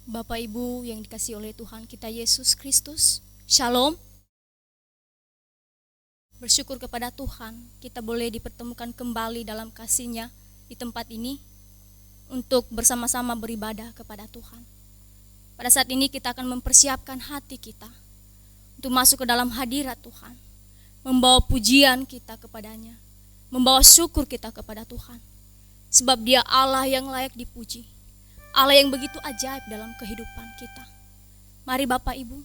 Bapak Ibu yang dikasihi oleh Tuhan kita Yesus Kristus, Shalom. Bersyukur kepada Tuhan, kita boleh dipertemukan kembali dalam kasih-Nya di tempat ini untuk bersama-sama beribadah kepada Tuhan. Pada saat ini kita akan mempersiapkan hati kita untuk masuk ke dalam hadirat Tuhan, membawa pujian kita kepadanya, membawa syukur kita kepada Tuhan. Sebab Dia Allah yang layak dipuji, Allah yang begitu ajaib dalam kehidupan kita. Mari Bapak Ibu,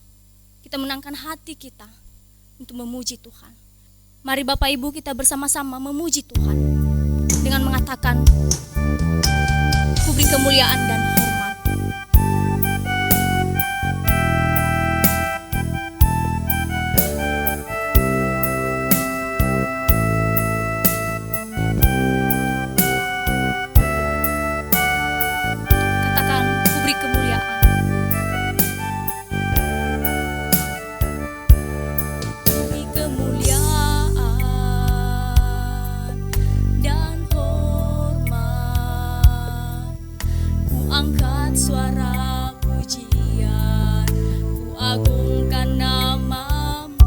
kita menangkan hati kita untuk memuji Tuhan. Mari Bapak Ibu kita bersama-sama memuji Tuhan dengan mengatakan, ku beri kemuliaan dan hormat. Katakan, ku beri kemuliaan. Ku beri kemuliaan dan hormat. Ku angkat suara pujian, ku agungkan namamu.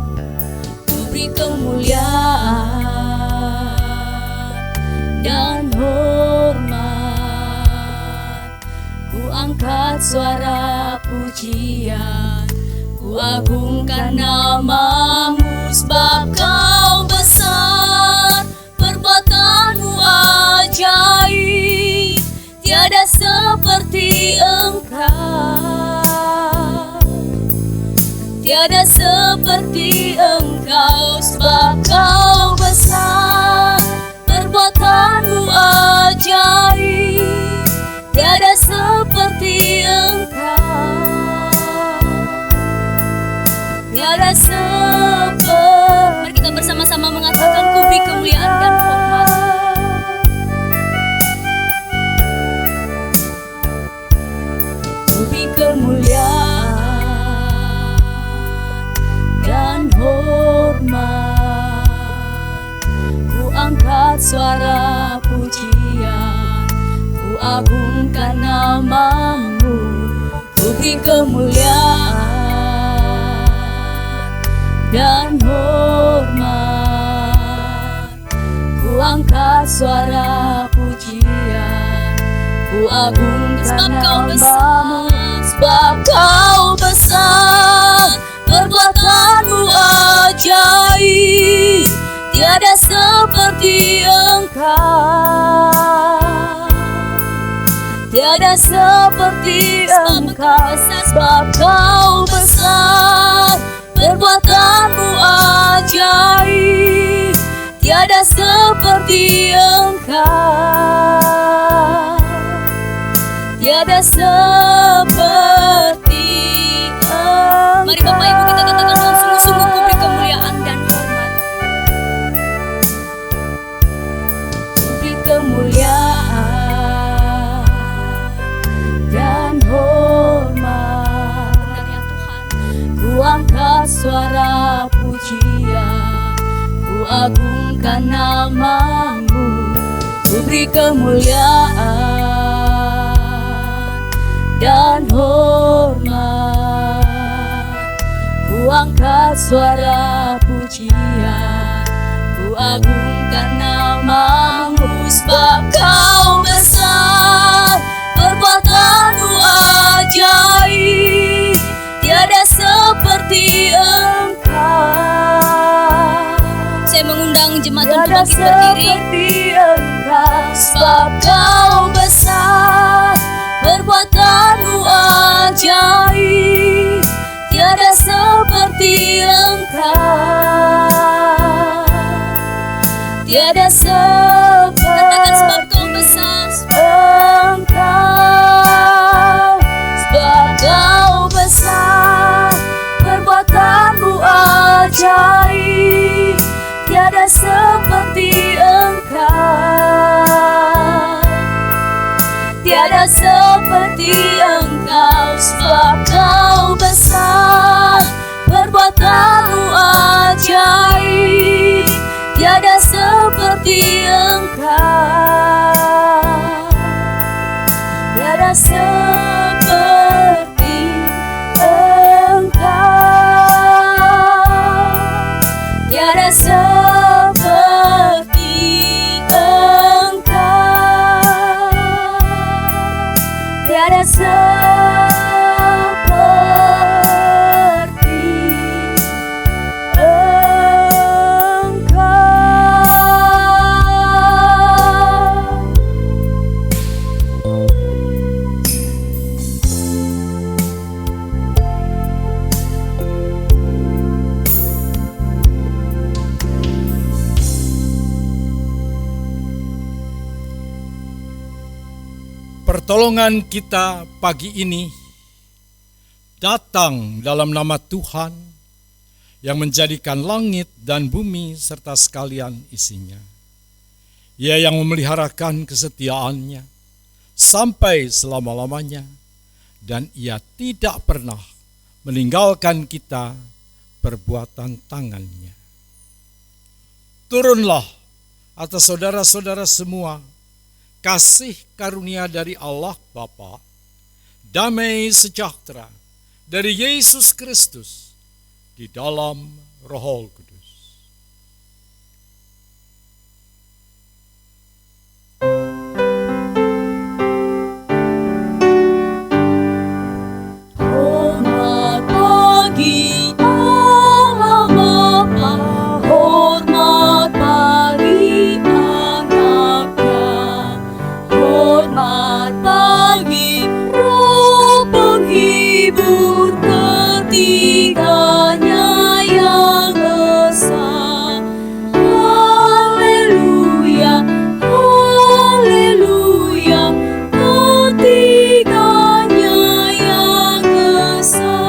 Ku beri kemuliaan dan hormat. Ku angkat suara pujian, ku agungkan namamu. Sebab Kau besar, perbuatanmu ajaib, tiada seperti Engkau, tiada seperti Engkau. Sebab Kau besar, perbuatanmu ajaib, tiada seperti Engkau, tiada seperti. Mari kita bersama-sama mengatakan, ku beri kemuliaan dan hormat. Ku beri kemuliaan dan hormat. Ku angkat suara pujian, ku agungkan namamu. Ku beri kemuliaan dan hormat. Ku angkat suara pujian, ku agungkan namamu. Sebab Kau besar, perbuatanmu ajaib, tiada seperti Engkau, tiada seperti Engkau. Sebab Kau besar, perbuatanmu ajaib, tiada seperti Engkau, tiada seperti Engkau. Mari Bapak Ibu kita katakan dengan sungguh-sungguh, ku beri kemuliaan dan hormat. Ku beri kemuliaan dan hormat. Benar ya Tuhan. Ku angkat suara pujian, ku agungkan namamu. Ku beri kemuliaan dan hormat. Ku angkat suara pujian, ku agungkan namamu. Sebab Kau besar, perbuatanmu ajaib, tiada seperti Engkau. Saya mengundang jemaat untuk bangkit berdiri. Sebab Kau besar, perbuatanmu ajaib, tiada seperti Engkau, tiada seperti. Katakan, sebab Kau besar, Engkau. Sebab Kau besar, perbuatanmu ajaib, tiada seperti Engkau, tiada seperti Engkau. Sebab Kau besar, perbuatanmu ajaib, tiada seperti Engkau, tiada seperti tiada seperti Pertolongan kita pagi ini datang dalam nama Tuhan yang menjadikan langit dan bumi serta sekalian isinya. Ia yang memeliharakan kesetiaannya sampai selama-lamanya, dan Ia tidak pernah meninggalkan kita perbuatan tangannya. Turunlah atas saudara-saudara semua kasih karunia dari Allah Bapa, damai sejahtera dari Yesus Kristus di dalam Roh Kudus. Hormat bagi Allah Bapa, hormat bagi anaknya, hormat bagi Roh penghibur ketiganya yang esa. Haleluya, haleluya, ketiganya yang esa.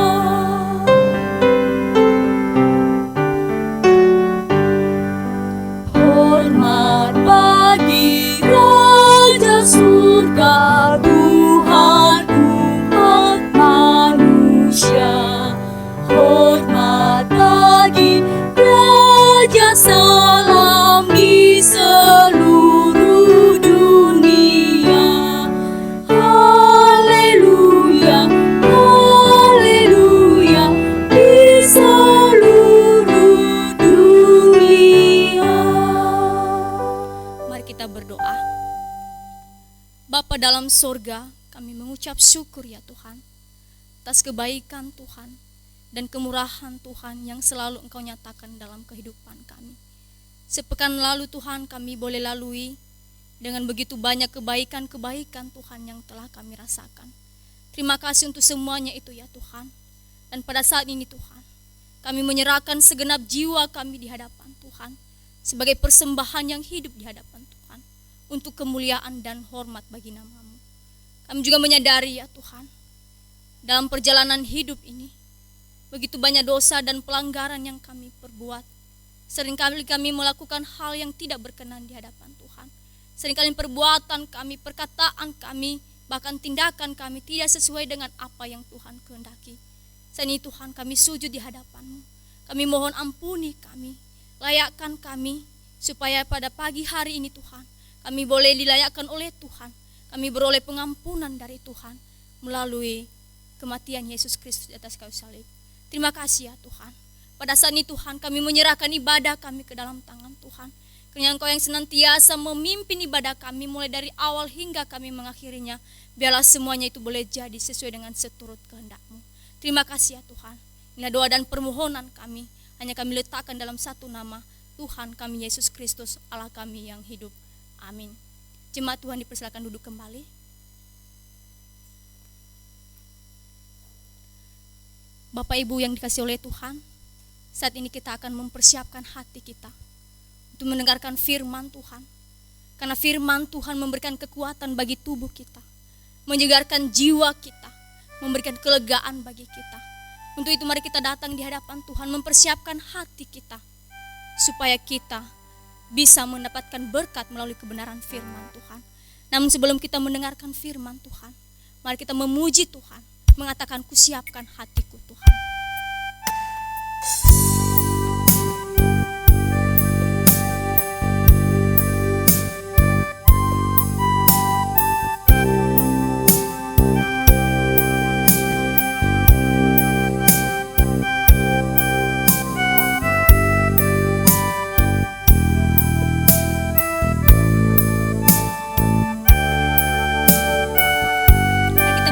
Hormat bagi Raja surga, Tuhan umat manusia. Hormat bagi Raja salam di seluruh dunia. Haleluya, haleluya, di seluruh dunia. Mari kita berdoa. Bapa dalam sorga, kami mengucap syukur ya Tuhan atas kebaikan Tuhan dan kemurahan Tuhan yang selalu Engkau nyatakan dalam kehidupan kami. Sepekan lalu Tuhan kami boleh lalui dengan begitu banyak kebaikan-kebaikan Tuhan yang telah kami rasakan. Terima kasih untuk semuanya itu ya Tuhan. Dan pada saat ini Tuhan, kami menyerahkan segenap jiwa kami di hadapan Tuhan sebagai persembahan yang hidup di hadapan Tuhan untuk kemuliaan dan hormat bagi nama-Mu. Kami juga menyadari ya Tuhan, dalam perjalanan hidup ini begitu banyak dosa dan pelanggaran yang kami perbuat. Seringkali kami melakukan hal yang tidak berkenan di hadapan Tuhan. Seringkali perbuatan kami, perkataan kami, bahkan tindakan kami tidak sesuai dengan apa yang Tuhan kehendaki. Saat ini Tuhan, kami sujud di hadapan-Mu. Kami mohon ampuni kami, layakkan kami, supaya pada pagi hari ini Tuhan, kami boleh dilayakkan oleh Tuhan. Kami beroleh pengampunan dari Tuhan melalui kematian Yesus Kristus di atas kayu salib. Terima kasih ya Tuhan. Pada saat ini Tuhan, kami menyerahkan ibadah kami ke dalam tangan Tuhan. Karena Engkau yang senantiasa memimpin ibadah kami mulai dari awal hingga kami mengakhirinya. Biarlah semuanya itu boleh jadi sesuai dengan seturut kehendak-Mu. Terima kasih ya Tuhan. Inilah doa dan permohonan kami. Hanya kami letakkan dalam satu nama, Tuhan kami Yesus Kristus, Allah kami yang hidup. Amin. Jemaat Tuhan dipersilakan duduk kembali. Bapak Ibu yang dikasihi oleh Tuhan, saat ini kita akan mempersiapkan hati kita untuk mendengarkan firman Tuhan. Karena firman Tuhan memberikan kekuatan bagi tubuh kita, menyegarkan jiwa kita, memberikan kelegaan bagi kita. Untuk itu mari kita datang di hadapan Tuhan, mempersiapkan hati kita supaya kita bisa mendapatkan berkat melalui kebenaran firman Tuhan. Namun sebelum kita mendengarkan firman Tuhan, mari kita memuji Tuhan, mengatakan kusiapkan hatiku Tuhan. Mari kita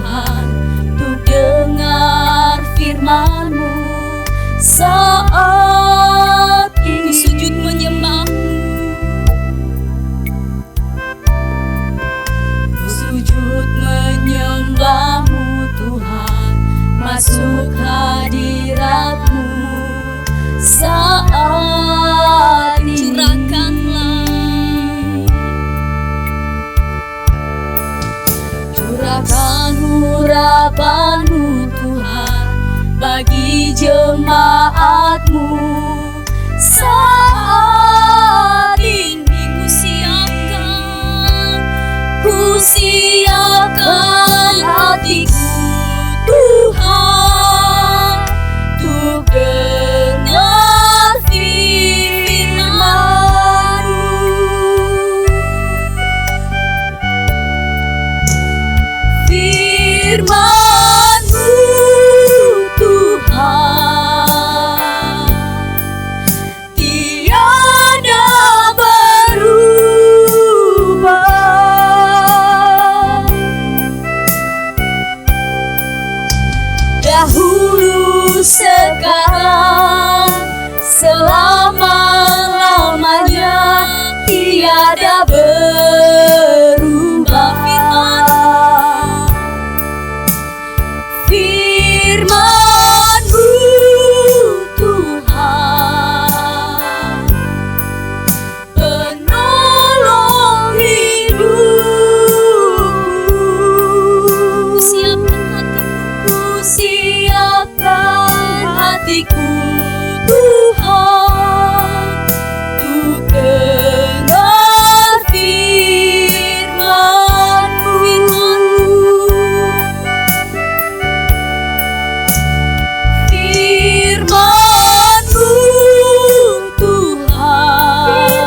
Tuhan, untuk dengar firman-Mu saat ini. Sujud menyembah, Sujud menyembah-Mu Tuhan, masuk hadirat-Mu saat ini. Curahkan urapan-Mu Tuhan bagi jemaat-Mu saat ini. Ku siapkan hatiku Tuhan, untuk dengar firman-Mu. Firman-Mu Tuhan, tiada berubah. Dahulu, sekarang, selama-lamanya, tiada berubah. Firman-Mu Tuhan, penolong hidupku. Ku siapkan hatiku Tuhan, untuk dengar firman-Mu. Firman-Mu Tuhan,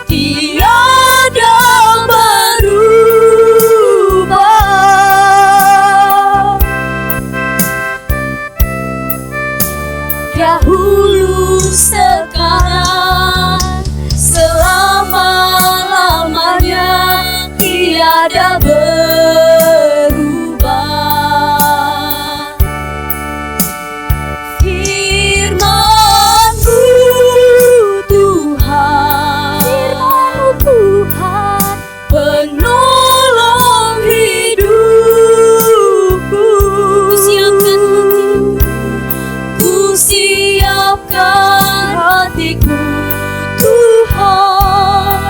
tiada berubah. Dahulu, sekarang, selama-lamanya, tiada berubah. Firman-Mu Tuhan, penolong hidupku. Ku siapkan hatiku Tuhan,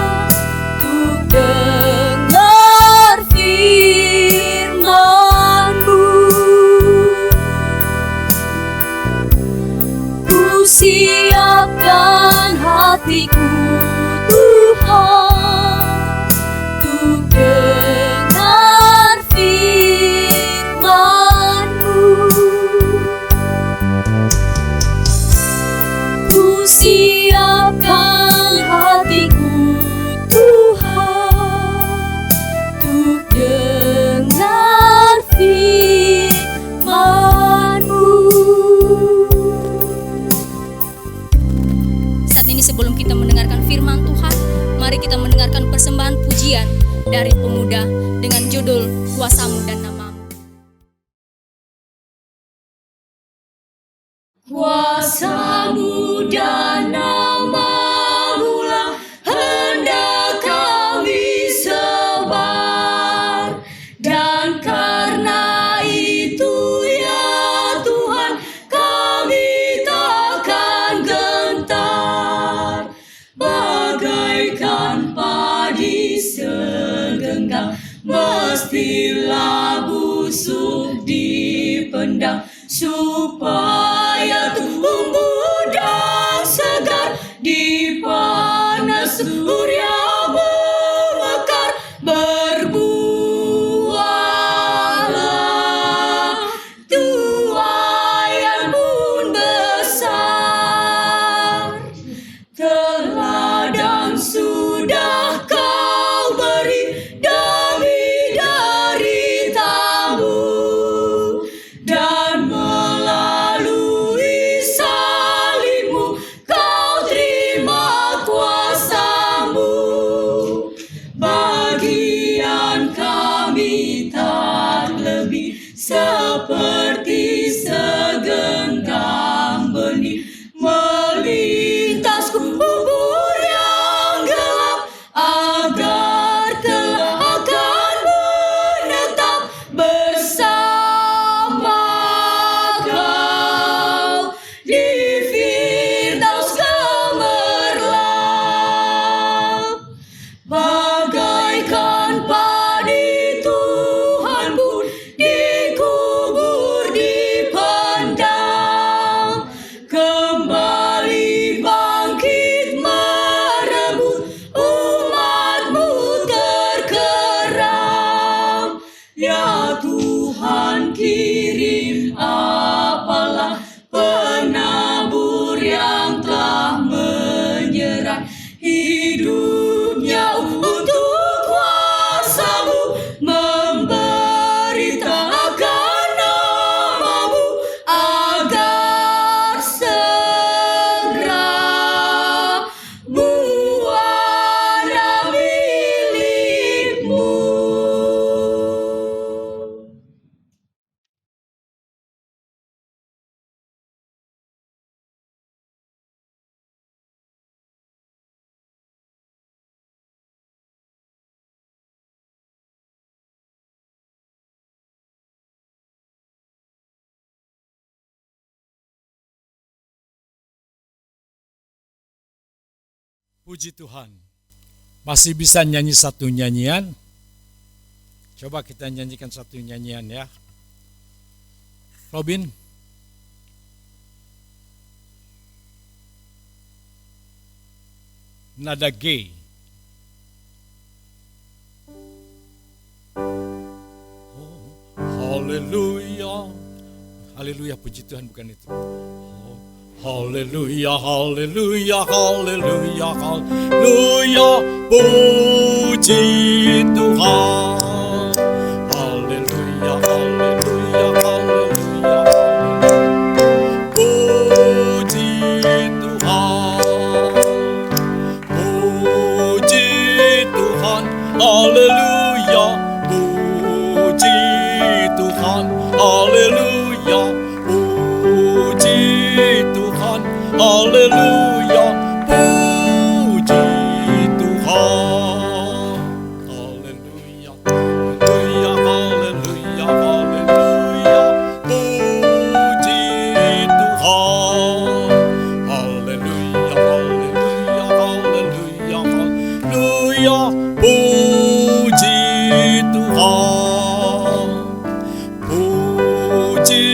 untuk dengar firman-Mu. Ku siapkan hatiku Tuhan, untuk dengar firman-Mu. Ku siapkan hatiku Tuhan, untuk dengar firman-Mu. Saat ini sebelum kita mendengarkan firman Tuhan, mari kita mendengarkan persembahan pujian dari pemuda dengan judul Kuasa-Mu dan Nama-Mu. Kuasa-Mu dan nama-Mu lah hendak kami sebar, dan karena itu ya Tuhan, kami takkan gentar. Bagaikan padi segenggam, mestilah busuk dipendam, supaya tumbuh dan segar di panas surya memekar. Berbuahlah tuaian pun besar, teladan sudah Kau beri demi deritamu, dan melalui seperti segenggam benih melintas kubur yang gelap, agar kelak akan menetap bersama kau di Firdaus gemerlap. Bagaikan padi Tuhan pun dikubur dipendam, kembali bangkit merebut umat-Mu terkeram. Ya Tuhan, kirim apalah penabur yang telah menyerah hidupnya untuk kuasa-Mu, memberitakan nama-Mu, agar segera muara milik-Mu. Puji Tuhan. Masih bisa nyanyi satu nyanyian? Coba kita nyanyikan satu nyanyian ya. Robin. Nada G. Haleluya. Haleluya, puji Tuhan, bukan itu. Haleluya, haleluya, haleluya, haleluya, puji Tuhan. Haleluya, haleluya, haleluya, puji Tuhan. Puji Tuhan, haleluya, puji Tuhan, haleluya, puji Tuhan, haleluya, puji Tuhan, haleluya, haleluya, haleluya, haleluya, puji Tuhan, haleluya, haleluya, haleluya, haleluya, puji Tuhan, puji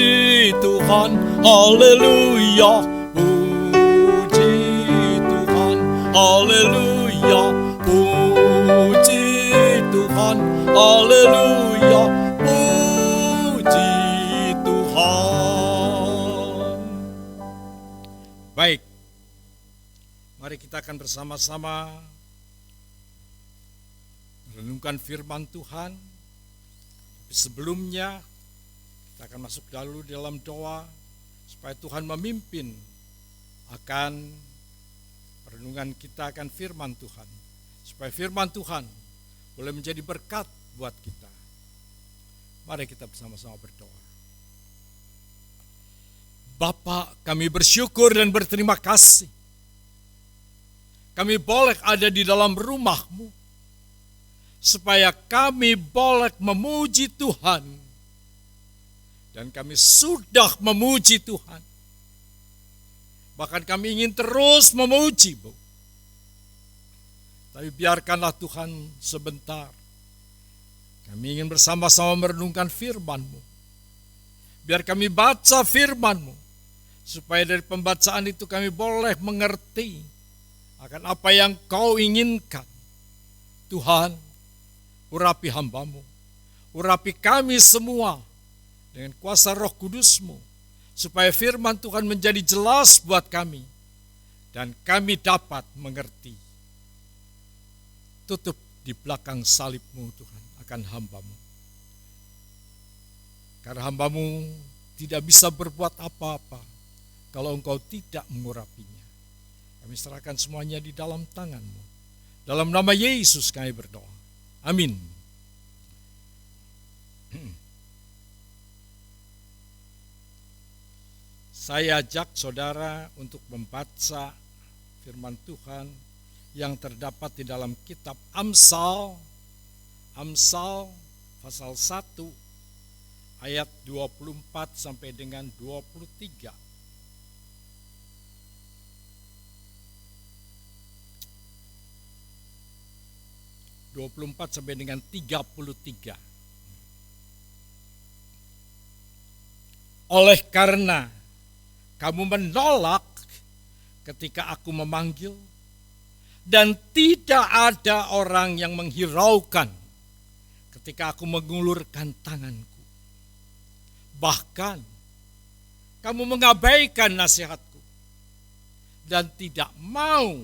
Tuhan, haleluya, puji Tuhan, haleluya, puji Tuhan, haleluya, puji Tuhan. Baik, mari kita akan bersama-sama merenungkan firman Tuhan. Tapi sebelumnya kita akan masuk dulu dalam doa supaya Tuhan memimpin akan perenungan kita akan firman Tuhan. Supaya firman Tuhan boleh menjadi berkat buat kita. Mari kita bersama-sama berdoa. Bapa, kami bersyukur dan berterima kasih. Kami boleh ada di dalam rumah-Mu, supaya kami boleh memuji Tuhan. Dan kami sudah memuji Tuhan. Bahkan kami ingin terus memuji-Mu. Tapi biarkanlah Tuhan sebentar. Kami ingin bersama-sama merenungkan firman-Mu. Biar kami baca firman-Mu. Supaya dari pembacaan itu kami boleh mengerti akan apa yang Kau inginkan. Tuhan, urapi hamba-Mu. Urapi kami semua dengan kuasa Roh Kudus-Mu, supaya firman Tuhan menjadi jelas buat kami, dan kami dapat mengerti. Tutup di belakang salib-Mu Tuhan akan hamba-Mu. Karena hamba-Mu tidak bisa berbuat apa-apa kalau Engkau tidak mengurapinya. Kami serahkan semuanya di dalam tangan-Mu. Dalam nama Yesus kami berdoa. Amin. Saya ajak saudara untuk membaca firman Tuhan yang terdapat di dalam kitab Amsal pasal 1 ayat 24 sampai dengan 23. Sampai dengan 33. Oleh karena kamu menolak ketika aku memanggil, dan tidak ada orang yang menghiraukan ketika aku mengulurkan tanganku. Bahkan kamu mengabaikan nasihatku dan tidak mau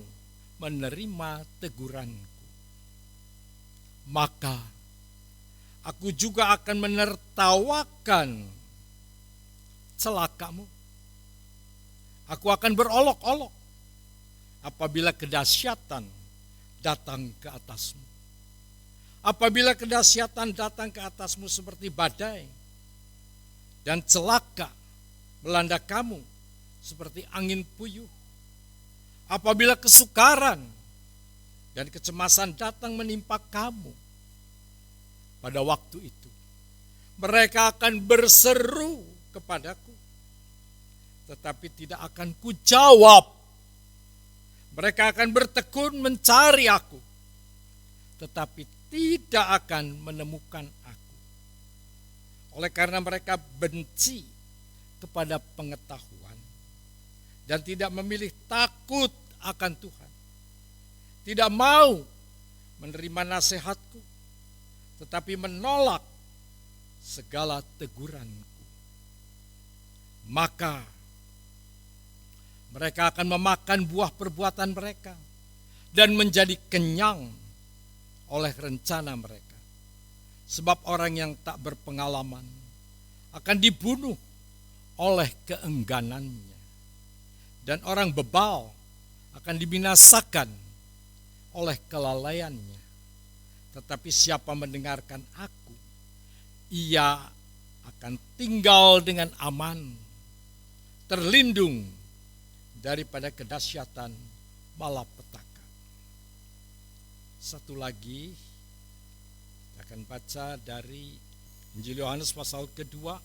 menerima teguranku. Maka aku juga akan menertawakan celakamu. Aku akan berolok-olok apabila kedahsyatan datang ke atasmu. Apabila kedahsyatan datang ke atasmu seperti badai, dan celaka melanda kamu seperti angin puyuh. Apabila kesukaran dan kecemasan datang menimpa kamu, pada waktu itu mereka akan berseru kepadaku, tetapi tidak akan kujawab. Mereka akan bertekun mencari aku, tetapi tidak akan menemukan aku. Oleh karena mereka benci kepada pengetahuan dan tidak memilih takut akan Tuhan, tidak mau menerima nasihatku, tetapi menolak segala teguranku. Maka mereka akan memakan buah perbuatan mereka dan menjadi kenyang oleh rencana mereka. Sebab orang yang tak berpengalaman akan dibunuh oleh keengganannya, dan orang bebal akan dibinasakan oleh kelalaiannya. Tetapi siapa mendengarkan aku, ia akan tinggal dengan aman, terlindung daripada kedahsyatan malapetaka. Satu lagi, kita akan baca dari Injil Yohanes pasal kedua.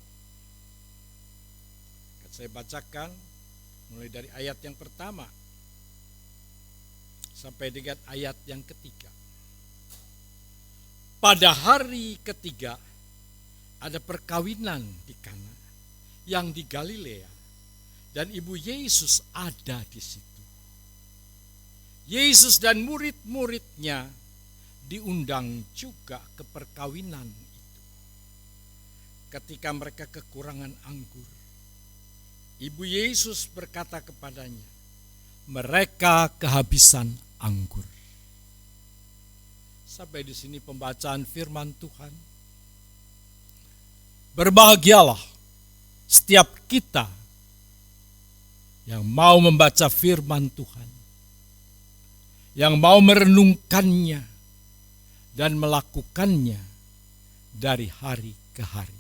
Akan saya bacakan mulai dari ayat yang pertama sampai dengan ayat yang ketiga. Pada hari ketiga ada perkawinan di Kana yang di Galilea, dan ibu Yesus ada di situ. Yesus dan murid-muridnya diundang juga ke perkawinan itu. Ketika mereka kekurangan anggur, ibu Yesus berkata kepadanya, mereka kehabisan anggur. Sampai di sini pembacaan firman Tuhan. Berbahagialah setiap kita yang mau membaca firman Tuhan, yang mau merenungkannya dan melakukannya dari hari ke hari.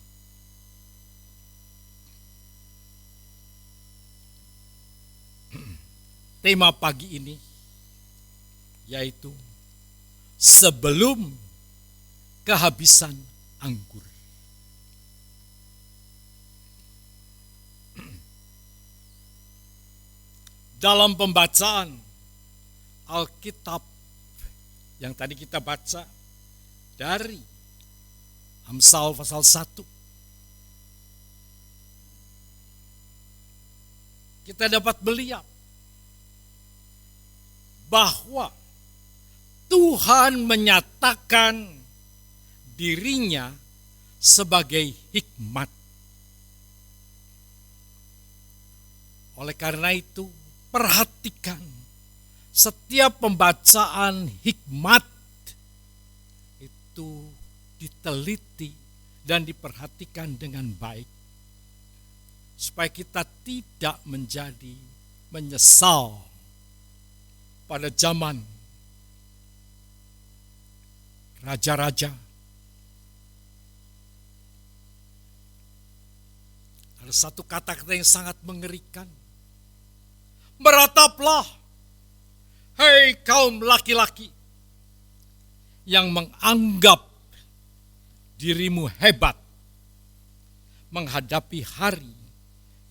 Tema pagi ini yaitu sebelum kehabisan anggur. Dalam pembacaan Alkitab yang tadi kita baca dari Amsal pasal 1, kita dapat melihat bahwa Tuhan menyatakan dirinya sebagai hikmat. Oleh karena itu, perhatikan setiap pembacaan hikmat itu diteliti dan diperhatikan dengan baik, supaya kita tidak menjadi menyesal pada zaman raja-raja, Ada satu kata-kata yang sangat mengerikan. Merataplah, hei kaum laki-laki yang menganggap dirimu hebat menghadapi hari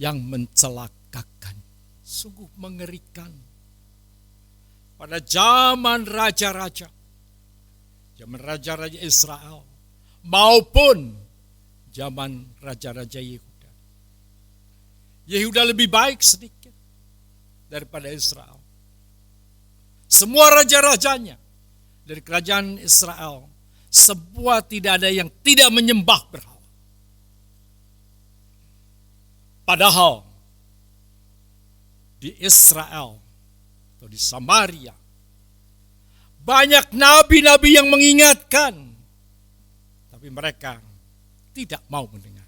yang mencelakakan. Sungguh mengerikan. Pada zaman raja-raja, zaman raja-raja Israel maupun zaman raja-raja Yehuda. Yehuda lebih baik sedikit daripada Israel. Semua raja-rajanya dari kerajaan Israel, semua tidak ada yang tidak menyembah berhala. Padahal di Israel atau di Samaria banyak nabi-nabi yang mengingatkan, tapi mereka tidak mau mendengarkan.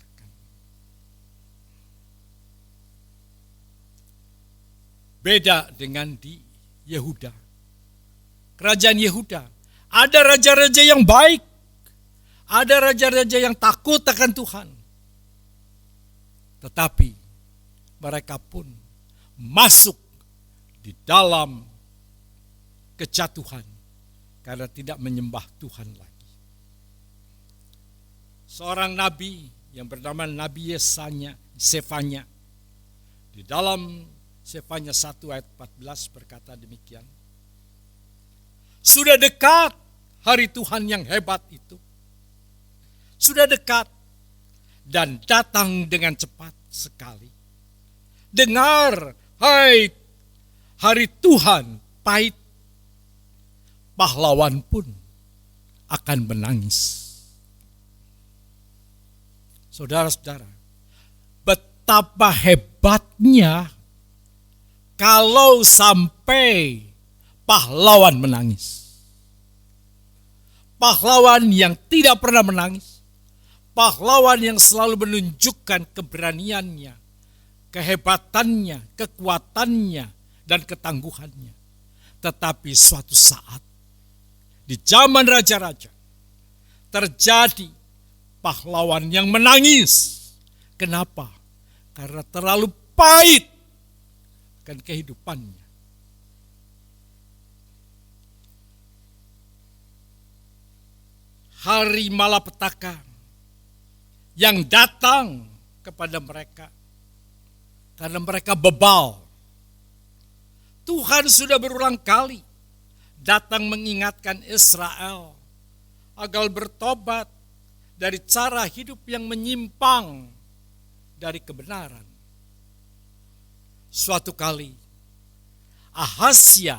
Beda dengan di Yehuda. Kerajaan Yehuda, ada raja-raja yang baik, ada raja-raja yang takut akan Tuhan. Tetapi mereka pun masuk di dalam kejatuhan karena tidak menyembah Tuhan lagi. Seorang nabi yang bernama Nabi Sefanya di dalam Sefanya 1 ayat 14 berkata demikian. Sudah dekat hari Tuhan yang hebat itu. Sudah dekat dan datang dengan cepat sekali. Dengar, hai hari Tuhan pahit, pahlawan pun akan menangis. Saudara-saudara, betapa hebatnya kalau sampai pahlawan menangis. Pahlawan yang tidak pernah menangis. Pahlawan yang selalu menunjukkan keberaniannya, kehebatannya, kekuatannya, dan ketangguhannya. Tetapi suatu saat, di zaman raja-raja, terjadi pahlawan yang menangis. Kenapa? Karena terlalu pahit kan kehidupannya. Hari malapetaka yang datang kepada mereka karena mereka bebal. Tuhan sudah berulang kali datang mengingatkan Israel agar bertobat dari cara hidup yang menyimpang dari kebenaran. Suatu kali Ahasya,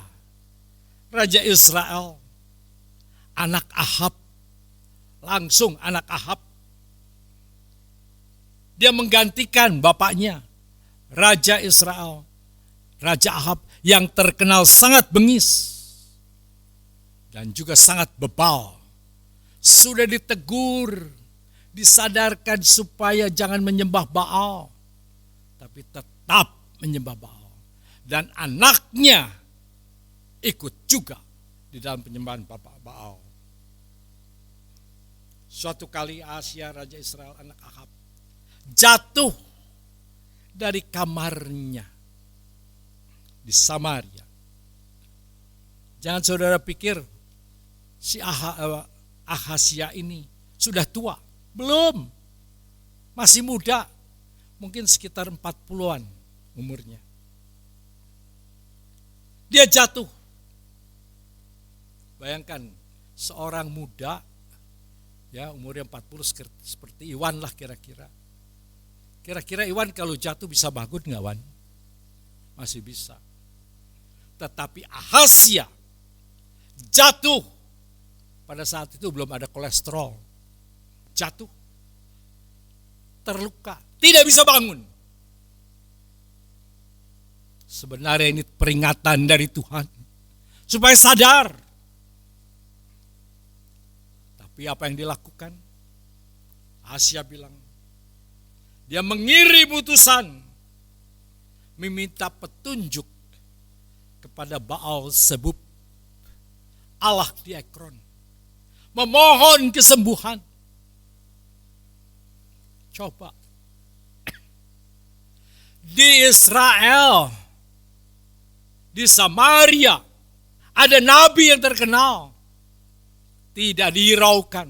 raja Israel, anak Ahab, dia menggantikan bapaknya, Raja Israel, Raja Ahab yang terkenal sangat bengis dan juga sangat bebal. Sudah ditegur, disadarkan supaya jangan menyembah Baal, tapi tetap menyembah Baal. Dan anaknya ikut juga di dalam penyembahan Baal. Suatu kali Ahasya, Raja Israel, anak Ahab, jatuh dari kamarnya di Samaria. Jangan saudara pikir si Ahasya ini sudah tua. Belum. Masih muda. Mungkin sekitar 40-an umurnya. Dia jatuh. Bayangkan seorang muda, ya umurnya 40 seperti Iwan lah kira-kira. Kira-kira Iwan kalau jatuh bisa bangun nggak, Wan? Masih bisa. Tetapi Ahasya jatuh. Pada saat itu belum ada kolesterol. Jatuh. Terluka. Tidak bisa bangun. Sebenarnya ini peringatan dari Tuhan. Supaya sadar. Tapi apa yang dilakukan? Ahasya bilang, dia mengirim utusan meminta petunjuk kepada Baal Zebub, Allah di Ekron, memohon kesembuhan. Coba Di Israel, di Samaria, ada nabi yang terkenal. Tidak dihiraukan.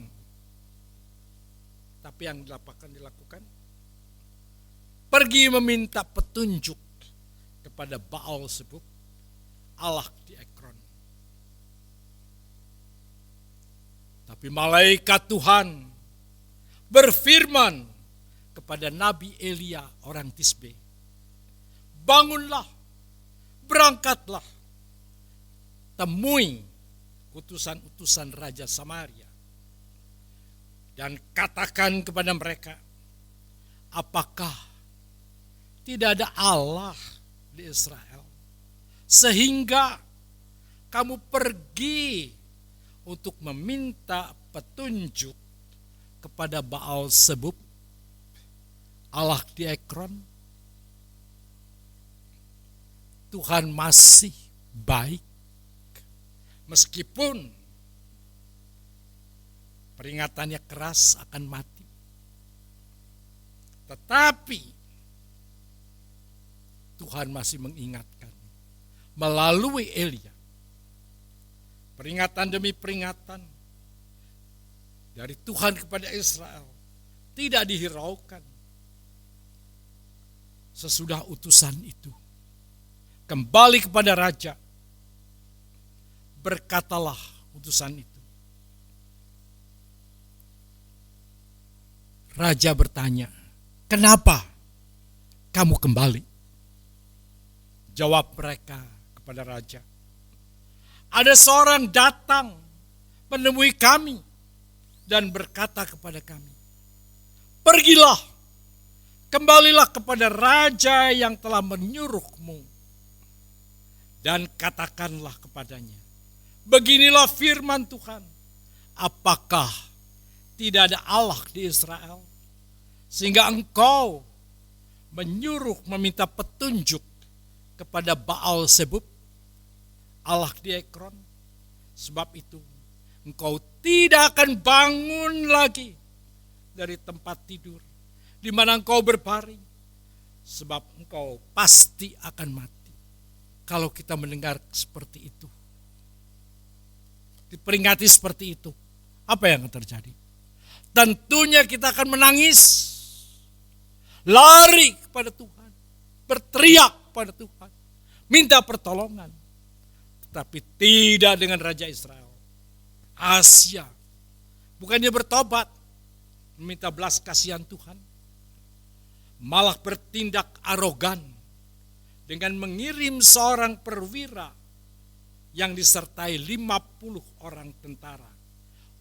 Tapi yang dilakukan, pergi meminta petunjuk kepada Baal Zebub, Allah di Ekron. Tapi malaikat Tuhan berfirman kepada Nabi Elia orang Tisbe, bangunlah, berangkatlah, temui utusan-utusan Raja Samaria, dan katakan kepada mereka, apakah tidak ada Allah di Israel, sehingga kamu pergi untuk meminta petunjuk kepada Baal Zebub, Allah di Ekron? Tuhan masih baik, meskipun peringatannya keras akan mati. Tetapi Tuhan masih mengingatkan melalui Elia, peringatan demi peringatan dari Tuhan kepada Israel tidak dihiraukan. Sesudah utusan itu kembali kepada raja, berkatalah utusan itu. Raja bertanya, kenapa kamu kembali? Jawab mereka kepada raja, ada seorang datang menemui kami dan berkata kepada kami, pergilah, kembalilah kepada raja yang telah menyuruhmu, dan katakanlah kepadanya, beginilah firman Tuhan, apakah tidak ada Allah di Israel, sehingga engkau menyuruh meminta petunjuk kepada Baal Zebub, Allah di Ekron? Sebab itu engkau tidak akan bangun lagi dari tempat tidur di mana engkau berbaring, sebab engkau pasti akan mati. Kalau kita mendengar seperti itu, diperingati seperti itu, apa yang akan terjadi? Tentunya kita akan menangis, lari kepada Tuhan, berteriak kepada Tuhan, minta pertolongan. Tetapi tidak dengan Raja Israel. Asia, bukannya bertobat, meminta belas kasihan Tuhan, malah bertindak arogan dengan mengirim seorang perwira yang disertai 50 orang tentara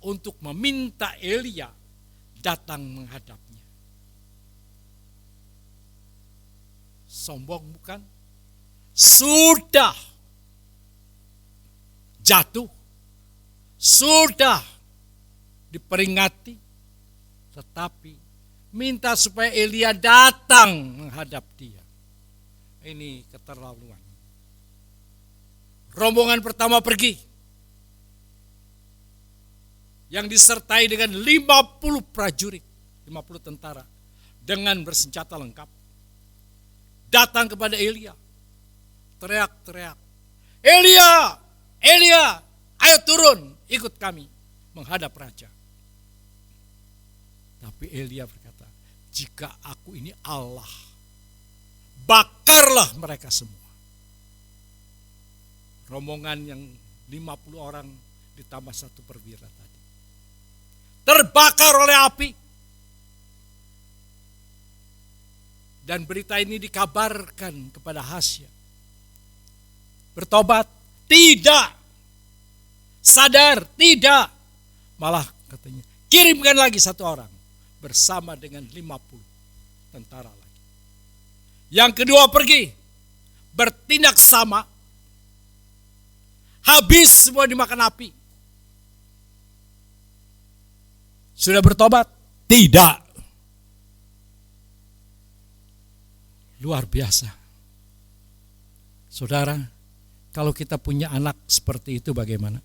untuk meminta Elia datang menghadapnya. Sombong bukan? Sudah jatuh, sudah diperingati, tetapi minta supaya Elia datang menghadap dia. Ini keterlaluan. Rombongan pertama pergi, yang disertai dengan 50 prajurit, 50 tentara dengan bersenjata lengkap, datang kepada Elia, teriak-teriak, Elia, Elia, ayo turun, ikut kami menghadap raja. Tapi Elia berkata, jika aku ini Allah, bakarlah mereka semua. Rombongan yang 50 orang ditambah satu perwira tadi terbakar oleh api. Dan berita ini dikabarkan kepada Hasya. Bertobat? Tidak. Sadar? Tidak. Malah katanya, kirimkan lagi satu orang bersama dengan 50 tentara lagi. Yang kedua pergi, bertindak sama, habis semua dimakan api. Sudah bertobat? Tidak. Luar biasa. Saudara, kalau kita punya anak seperti itu bagaimana?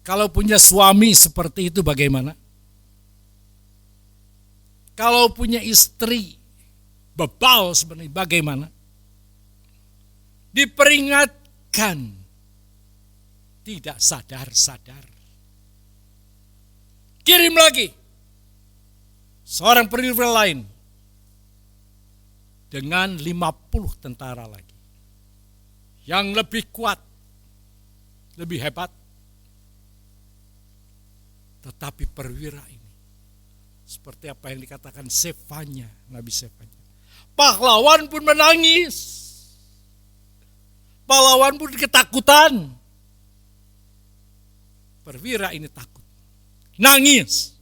Kalau punya suami seperti itu bagaimana? Kalau punya istri bebal sebenarnya bagaimana? Diperingatkan, tidak sadar-sadar. Kirim lagi seorang perwira lain dengan 50 tentara lagi yang lebih kuat, lebih hebat. Tetapi perwira ini seperti apa yang dikatakan Sefanya, Nabi Sefanya. Pahlawan pun menangis. Pahlawan pun ketakutan. Perwira ini takut. Nangis.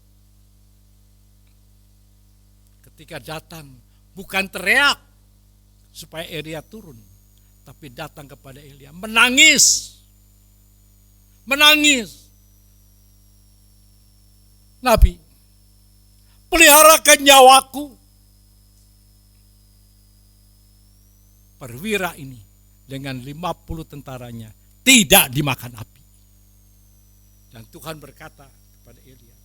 Ketika datang, bukan teriak supaya Elia turun, tapi datang kepada Elia. Menangis. Menangis. Nabi, peliharakan nyawaku. Perwira ini dengan 50 tentaranya tidak dimakan api. Dan Tuhan berkata kepada Elia,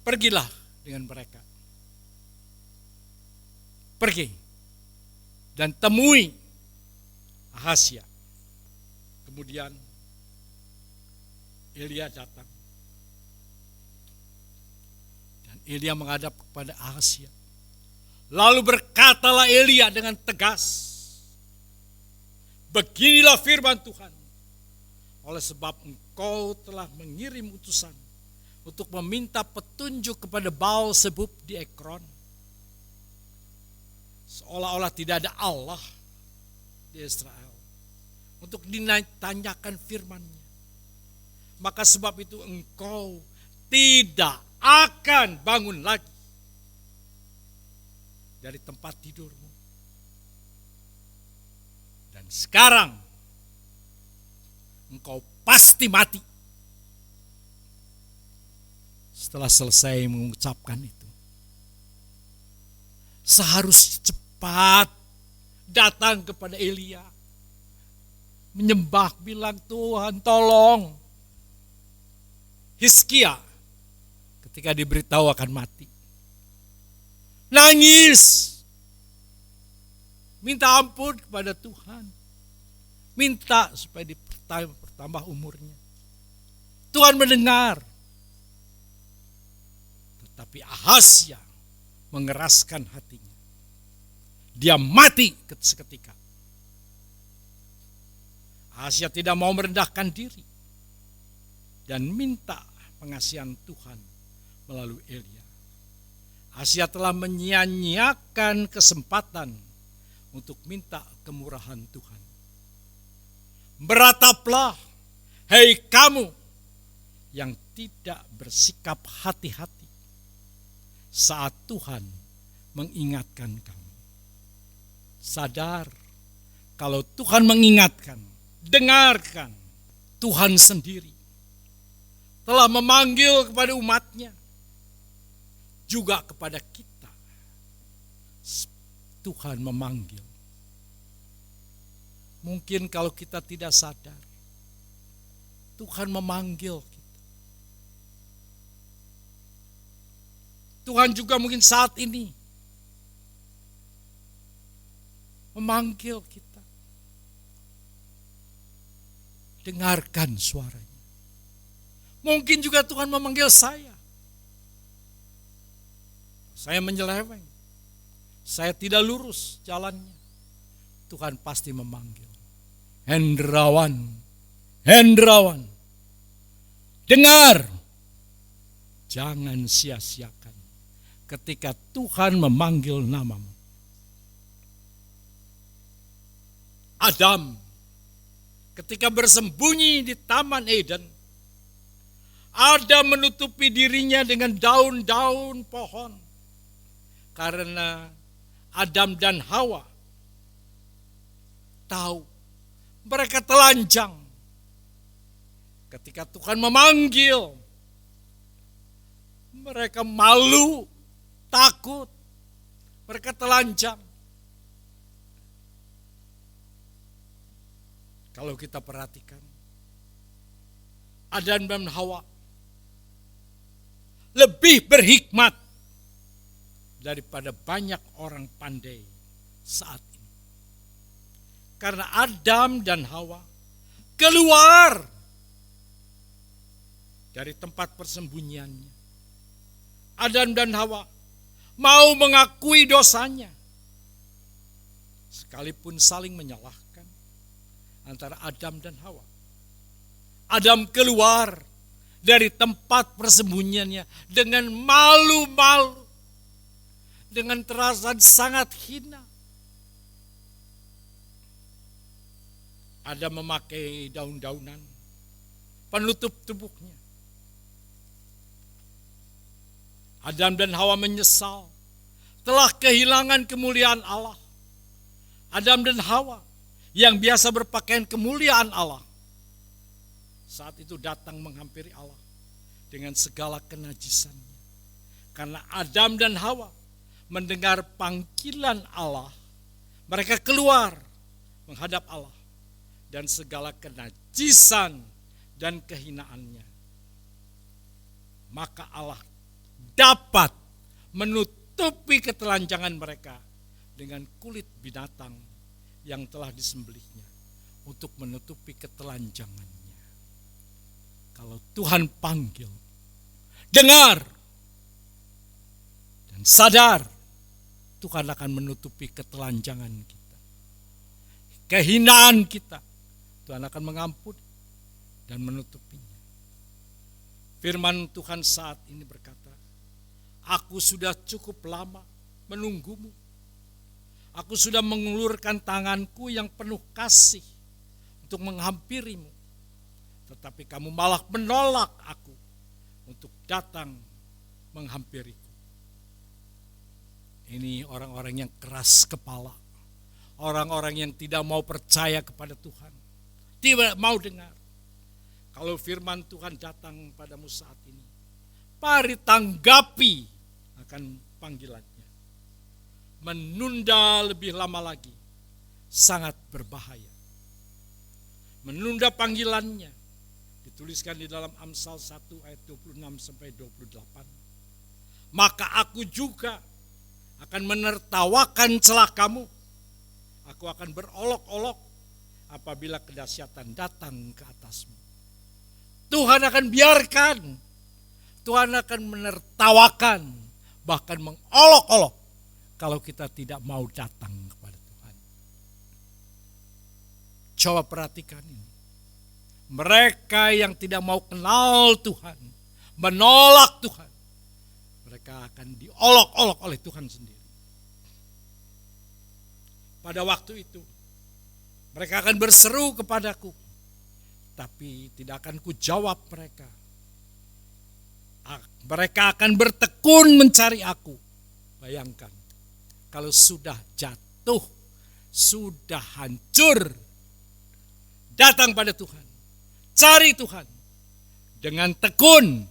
pergilah dengan mereka. Pergi dan temui Ahazia. Kemudian Elia datang. Dan Elia menghadap kepada Ahazia. Lalu berkatalah Elia dengan tegas, beginilah firman Tuhan, oleh sebab engkau telah mengirim utusan untuk meminta petunjuk kepada Baal-Zebub di Ekron. Seolah-olah tidak ada Allah di Israel untuk ditanyakan firman-Nya. Maka sebab itu engkau tidak akan bangun lagi dari tempat tidurmu. Dan sekarang engkau pasti mati. Setelah selesai mengucapkan itu, seharusnya cepat datang kepada Elia, menyembah, bilang, Tuhan tolong. Hizkia ketika diberitahu akan mati, nangis, minta ampun kepada Tuhan, minta supaya bertambah umurnya. Tuhan mendengar. Tetapi Ahazia mengeraskan hatinya. Dia mati seketika. Ahazia tidak mau merendahkan diri dan minta pengasihan Tuhan melalui Elia. Ahazia telah menyia-nyiakan kesempatan untuk minta kemurahan Tuhan. Berataplah, hei kamu yang tidak bersikap hati-hati saat Tuhan mengingatkan kamu. Sadar, kalau Tuhan mengingatkan, dengarkan. Tuhan sendiri telah memanggil kepada umatnya, juga kepada kita. Tuhan memanggil. Mungkin kalau kita tidak sadar, Tuhan memanggil kita. Tuhan juga mungkin saat ini memanggil kita. Dengarkan suaranya. Mungkin juga Tuhan memanggil saya. Saya menyeleweng. Saya tidak lurus jalannya. Tuhan pasti memanggil. Hendrawan, Hendrawan, dengar. Jangan sia-siakan ketika Tuhan memanggil namamu. Adam ketika bersembunyi di Taman Eden, Adam menutupi dirinya dengan daun-daun pohon. Karena Adam dan Hawa tahu mereka telanjang. Ketika Tuhan memanggil, mereka malu, takut, mereka telanjang. Kalau kita perhatikan, Adam dan Hawa lebih berhikmat daripada banyak orang pandai saat ini. Karena Adam dan Hawa keluar dari tempat persembunyiannya. Adam dan Hawa mau mengakui dosanya, sekalipun saling menyalahkan antara Adam dan Hawa. Adam keluar dari tempat persembunyiannya dengan malu-malu, dengan terasa sangat hina. Adam memakai daun-daunan penutup tubuhnya. Adam dan Hawa menyesal telah kehilangan kemuliaan Allah. Adam dan Hawa yang biasa berpakaian kemuliaan Allah, saat itu datang menghampiri Allah dengan segala kenajisannya. Karena Adam dan Hawa mendengar panggilan Allah, mereka keluar menghadap Allah dan segala kenajisan dan kehinaannya. Maka Allah dapat menutupi ketelanjangan mereka dengan kulit binatang yang telah disembelihnya untuk menutupi ketelanjangannya. Kalau Tuhan panggil, dengar dan sadar, Tuhan akan menutupi ketelanjangan kita, kehinaan kita. Tuhan akan mengampuni dan menutupinya. Firman Tuhan saat ini berkata, aku sudah cukup lama menunggumu. Aku sudah mengulurkan tanganku yang penuh kasih untuk menghampirimu. Tetapi kamu malah menolak aku untuk datang menghampiriku. Ini orang-orang yang keras kepala. Orang-orang yang tidak mau percaya kepada Tuhan. Tidak mau dengar. Kalau firman Tuhan datang padamu saat ini, mari tanggapi akan panggilannya. Menunda lebih lama lagi sangat berbahaya. Menunda panggilannya dituliskan di dalam Amsal 1 ayat 26 sampai 28. Maka aku juga akan menertawakan celah kamu. Aku akan berolok-olok apabila kedahsyatan datang ke atasmu. Tuhan akan biarkan, Tuhan akan menertawakan, bahkan mengolok-olok kalau kita tidak mau datang kepada Tuhan. Coba perhatikan ini. Mereka yang tidak mau kenal Tuhan, menolak Tuhan, mereka akan diolok-olok oleh Tuhan sendiri. Pada waktu itu, mereka akan berseru kepadaku, tapi tidak akan kujawab mereka. Mereka akan bertekun mencari aku. Bayangkan, kalau sudah jatuh, sudah hancur, datang pada Tuhan, cari Tuhan, dengan tekun,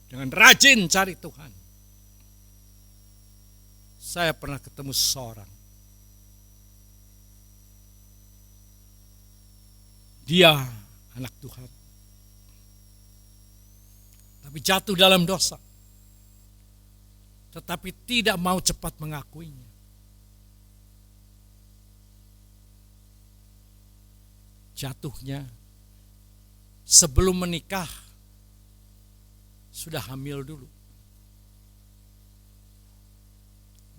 dengan rajin cari Tuhan. Saya pernah ketemu seorang, dia anak Tuhan, tapi jatuh dalam dosa, tetapi tidak mau cepat mengakuinya. Jatuhnya sebelum menikah sudah hamil dulu.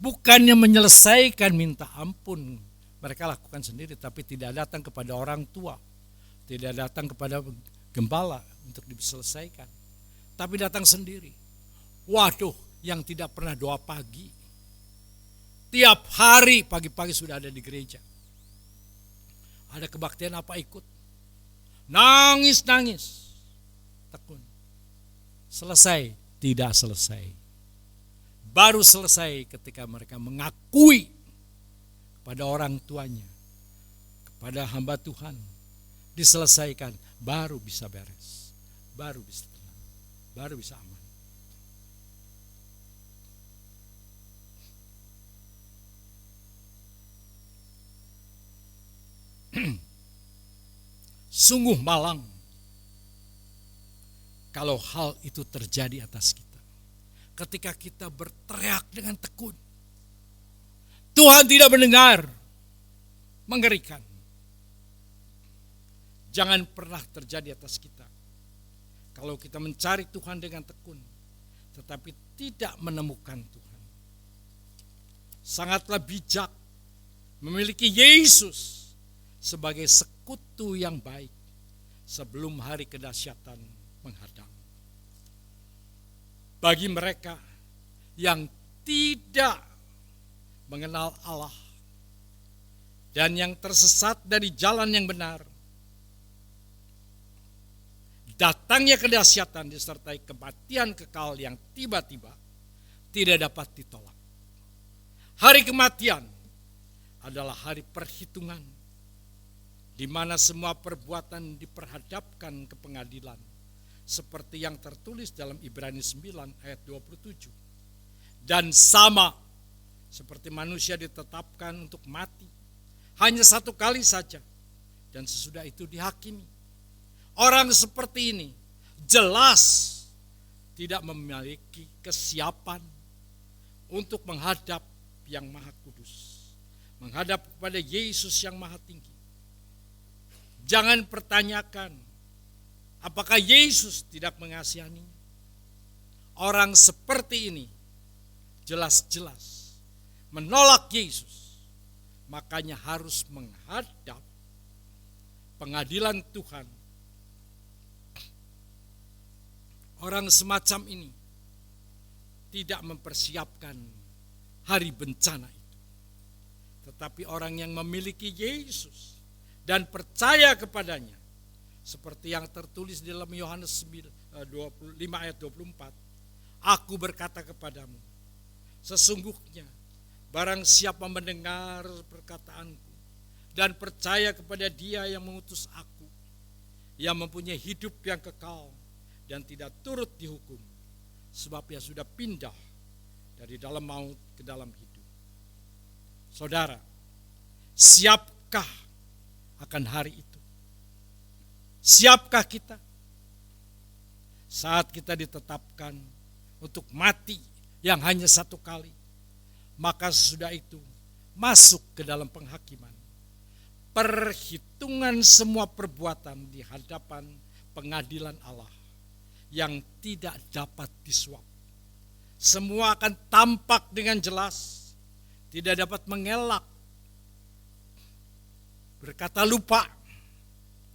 Bukannya menyelesaikan minta ampun, mereka lakukan sendiri, tapi tidak datang kepada orang tua, tidak datang kepada gembala untuk diselesaikan, tapi datang sendiri. Waduh, yang tidak pernah doa pagi, tiap hari pagi-pagi sudah ada di gereja. Ada kebaktian apa ikut, nangis-nangis, tekun. Selesai, tidak selesai. Baru selesai ketika mereka mengakui kepada orang tuanya, kepada hamba Tuhan, diselesaikan, baru bisa beres, baru bisa tenang, baru bisa aman. Sungguh malang kalau hal itu terjadi atas kita. Ketika kita berteriak dengan tekun, Tuhan tidak mendengar. Mengerikan. Jangan pernah terjadi atas kita. Kalau kita mencari Tuhan dengan tekun, tetapi tidak menemukan Tuhan. Sangatlah bijak memiliki Yesus sebagai sekutu yang baik sebelum hari kedahsyatan menghadang. Bagi mereka yang tidak mengenal Allah dan yang tersesat dari jalan yang benar, datangnya kedahsyatan disertai kematian kekal yang tiba-tiba tidak dapat ditolak. Hari kematian adalah hari perhitungan, di mana semua perbuatan diperhadapkan ke pengadilan, seperti yang tertulis dalam Ibrani 9 ayat 27. Dan sama seperti manusia ditetapkan untuk mati hanya satu kali saja, dan sesudah itu dihakimi. Orang seperti ini jelas tidak memiliki kesiapan untuk menghadap yang Maha Kudus, menghadap kepada Yesus yang Maha Tinggi. Jangan pertanyakan apakah Yesus tidak mengasihaninya. Orang seperti ini jelas-jelas menolak Yesus, makanya harus menghadap pengadilan Tuhan. Orang semacam ini tidak mempersiapkan hari bencana itu. Tetapi orang yang memiliki Yesus dan percaya kepadanya, seperti yang tertulis di dalam Yohanes 5 ayat 24. Aku berkata kepadamu, sesungguhnya barang siapa mendengar perkataanku dan percaya kepada Dia yang mengutus aku, yang mempunyai hidup yang kekal dan tidak turut dihukum, sebab ia sudah pindah dari dalam maut ke dalam hidup. Saudara, siapkah akan hari itu? Siapkah kita saat kita ditetapkan untuk mati yang hanya satu kali? Maka sesudah itu masuk ke dalam penghakiman, perhitungan semua perbuatan di hadapan pengadilan Allah yang tidak dapat disuap. Semua akan tampak dengan jelas, tidak dapat mengelak, berkata lupa,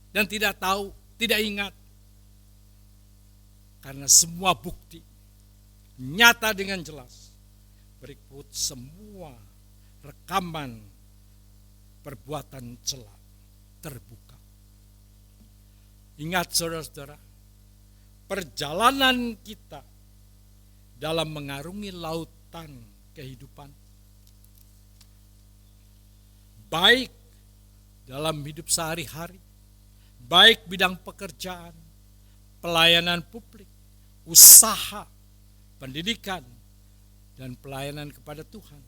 dan tidak tahu, tidak ingat. Karena semua bukti nyata dengan jelas, berikut semua rekaman perbuatan cela terbuka. Ingat saudara-saudara, perjalanan kita dalam mengarungi lautan kehidupan, baik dalam hidup sehari-hari, baik bidang pekerjaan, pelayanan publik, usaha, pendidikan, dan pelayanan kepada Tuhan,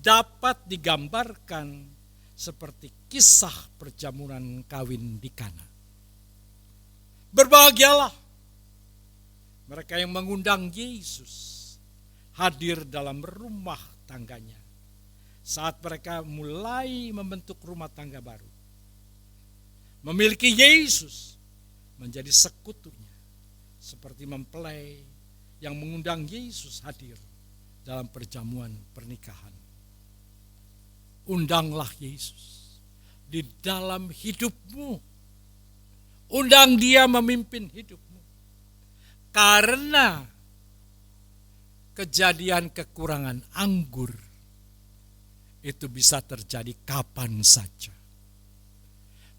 dapat digambarkan seperti kisah perjamuan kawin di Kana. Berbahagialah mereka yang mengundang Yesus hadir dalam rumah tangganya saat mereka mulai membentuk rumah tangga baru. Memiliki Yesus menjadi sekutunya, seperti mempelai yang mengundang Yesus hadir dalam perjamuan pernikahan. Undanglah Yesus di dalam hidupmu. Undang Dia memimpin hidupmu. Karena kejadian kekurangan anggur itu bisa terjadi kapan saja.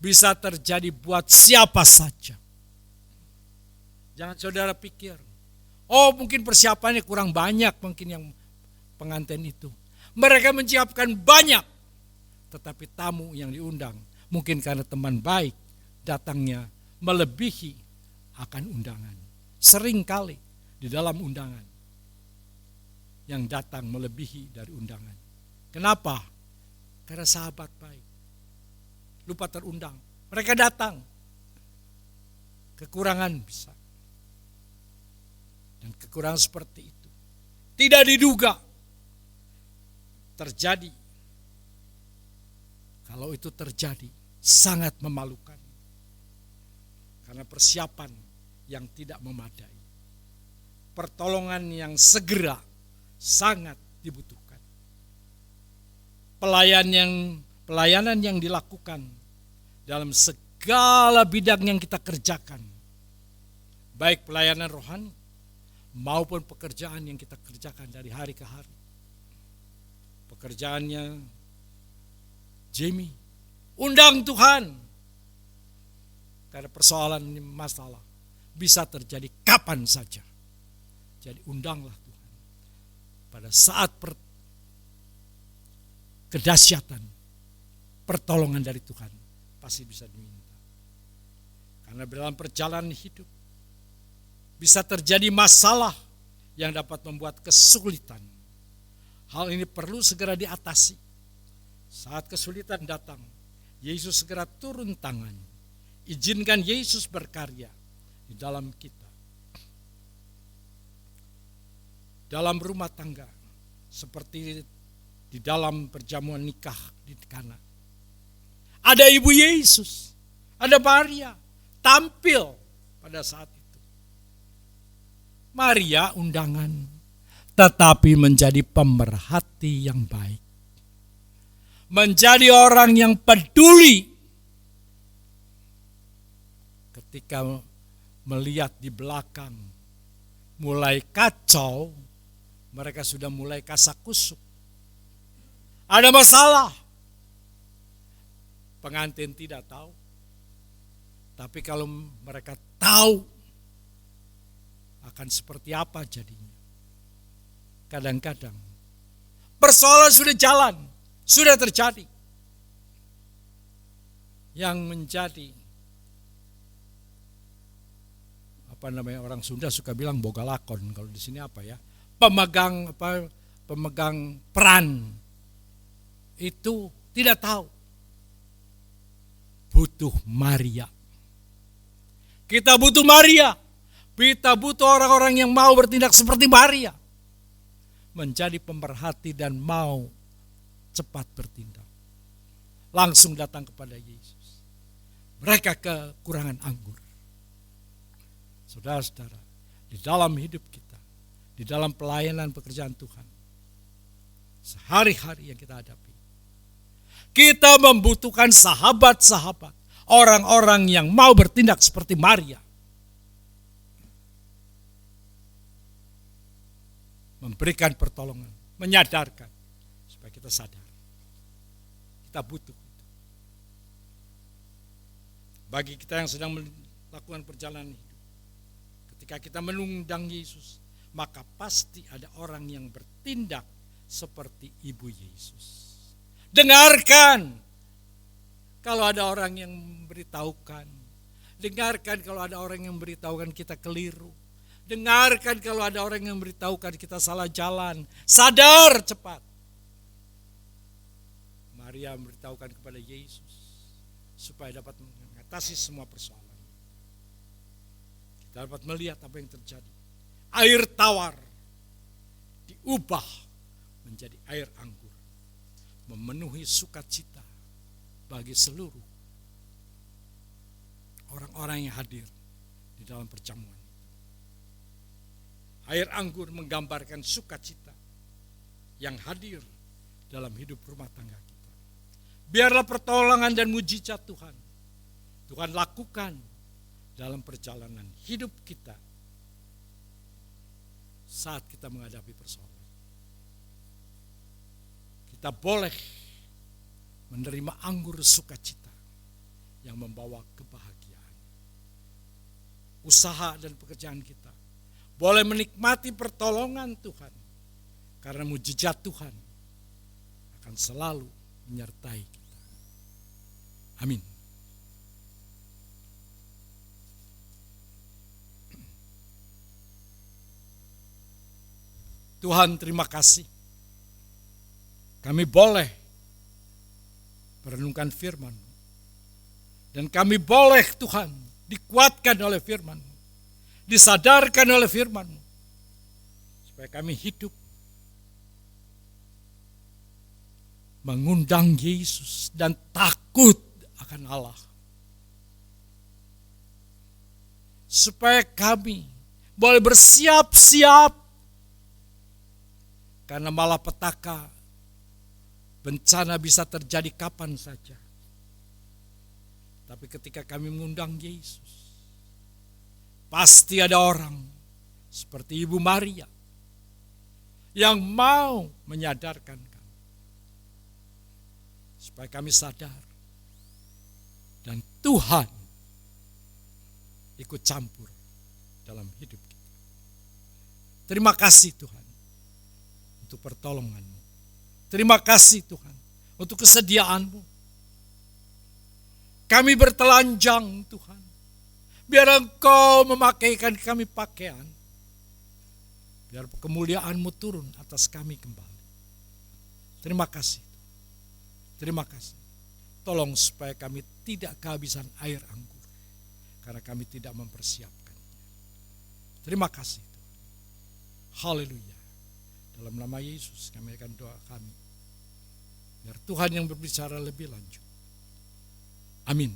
Bisa terjadi buat siapa saja. Jangan saudara pikir, oh mungkin persiapannya kurang banyak mungkin yang pengantin itu. Mereka menyiapkan banyak, tetapi tamu yang diundang mungkin karena teman baik datangnya melebihi akan undangan. Sering kali di dalam undangan yang datang melebihi dari undangan. Kenapa? Karena sahabat baik. Lupa terundang. Mereka datang. Kekurangan bisa. Dan kekurangan seperti itu tidak diduga terjadi Kalau itu terjadi, sangat memalukan. Karena persiapan yang tidak memadai. Pertolongan yang segera sangat dibutuhkan. Pelayanan yang dilakukan dalam segala bidang yang kita kerjakan, baik pelayanan rohani maupun pekerjaan yang kita kerjakan dari hari ke hari. Pekerjaannya Jamie, undang Tuhan. Karena persoalan ini masalah bisa terjadi kapan saja. Jadi undanglah Tuhan. Pada saat kedahsyatan, pertolongan dari Tuhan pasti bisa diminta. Karena dalam perjalanan hidup bisa terjadi masalah yang dapat membuat kesulitan. Hal ini perlu segera diatasi. Saat kesulitan datang, Yesus segera turun tangan. Izinkan Yesus berkarya di dalam kita. Dalam rumah tangga, seperti di dalam perjamuan nikah di Kana. Ada Ibu Yesus, ada Maria, tampil pada saat itu. Maria undangan, tetapi menjadi pemerhati yang baik. Menjadi orang yang peduli. Ketika melihat di belakang mulai kacau, mereka sudah mulai kasak-kusuk. Ada masalah. Pengantin tidak tahu. Tapi kalau mereka tahu akan seperti apa jadinya. Kadang-kadang persoalan sudah jalan, sudah terjadi. Yang menjadi orang Sunda suka bilang boga lakon, kalau di sini apa ya? Pemegang peran itu tidak tahu. Butuh Maria. Kita butuh Maria. Kita butuh orang-orang yang mau bertindak seperti Maria. Menjadi pemerhati dan mau cepat bertindak. Langsung datang kepada Yesus. Mereka kekurangan anggur. Saudara-saudara, di dalam hidup kita, di dalam pelayanan pekerjaan Tuhan, sehari-hari yang kita hadapi, kita membutuhkan sahabat-sahabat, orang-orang yang mau bertindak seperti Maria. Memberikan pertolongan, menyadarkan, supaya kita sadar. Kita butuh itu. Bagi kita yang sedang melakukan perjalanan hidup, ketika kita mengundang Yesus, maka pasti ada orang yang bertindak seperti Ibu Yesus. Dengarkan kalau ada orang yang memberitahukan. Dengarkan kalau ada orang yang memberitahukan kita keliru. Dengarkan kalau ada orang yang memberitahukan kita salah jalan. Sadar cepat. Maria memberitahukan kepada Yesus supaya dapat mengatasi semua persoalan. Kita dapat melihat apa yang terjadi. Air tawar diubah menjadi air anggur. Memenuhi sukacita bagi seluruh orang-orang yang hadir di dalam perjamuan. Air anggur menggambarkan sukacita yang hadir dalam hidup rumah tangga kita. Biarlah pertolongan dan mujizat Tuhan lakukan dalam perjalanan hidup kita saat kita menghadapi persoalan. Kita boleh menerima anggur sukacita yang membawa kebahagiaan. Usaha dan pekerjaan kita boleh menikmati pertolongan Tuhan, karena mujizat Tuhan akan selalu menyertai kita. Amin. Tuhan, terima kasih. Kami boleh merenungkan firman-Mu. Dan kami boleh, Tuhan, dikuatkan oleh firman-Mu. Disadarkan oleh firman-Mu. Supaya kami hidup mengundang Yesus dan takut akan Allah. Supaya kami boleh bersiap-siap, karena malapetaka, bencana bisa terjadi kapan saja. Tapi ketika kami mengundang Yesus, pasti ada orang seperti Ibu Maria yang mau menyadarkan kami, supaya kami sadar dan Tuhan ikut campur dalam hidup kita. Terima kasih Tuhan untuk pertolongan-Mu. Terima kasih Tuhan untuk kesediaan-Mu. Kami bertelanjang Tuhan, biar Engkau memakaikan kami pakaian, biar kemuliaan-Mu turun atas kami kembali. Terima kasih. Terima kasih. Tolong supaya kami tidak kehabisan air anggur, karena kami tidak mempersiapkannya. Terima kasih Tuhan. Haleluya. Dalam nama Yesus kami akan doa kami, biar Tuhan yang berbicara lebih lanjut. Amin.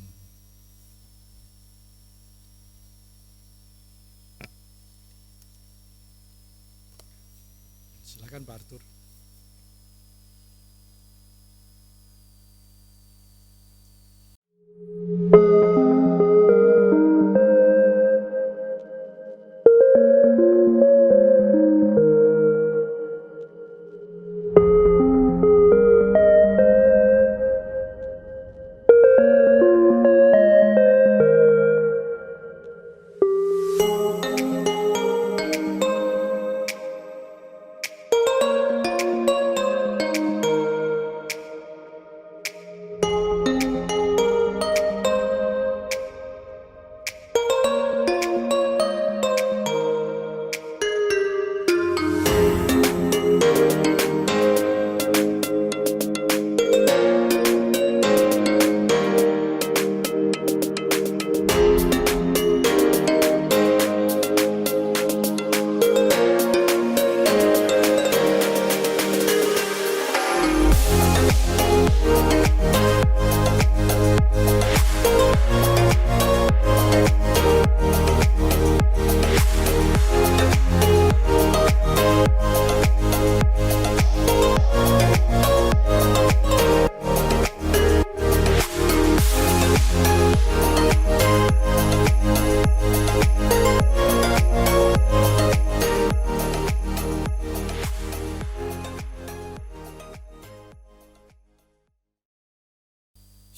Silakan Pak Arthur.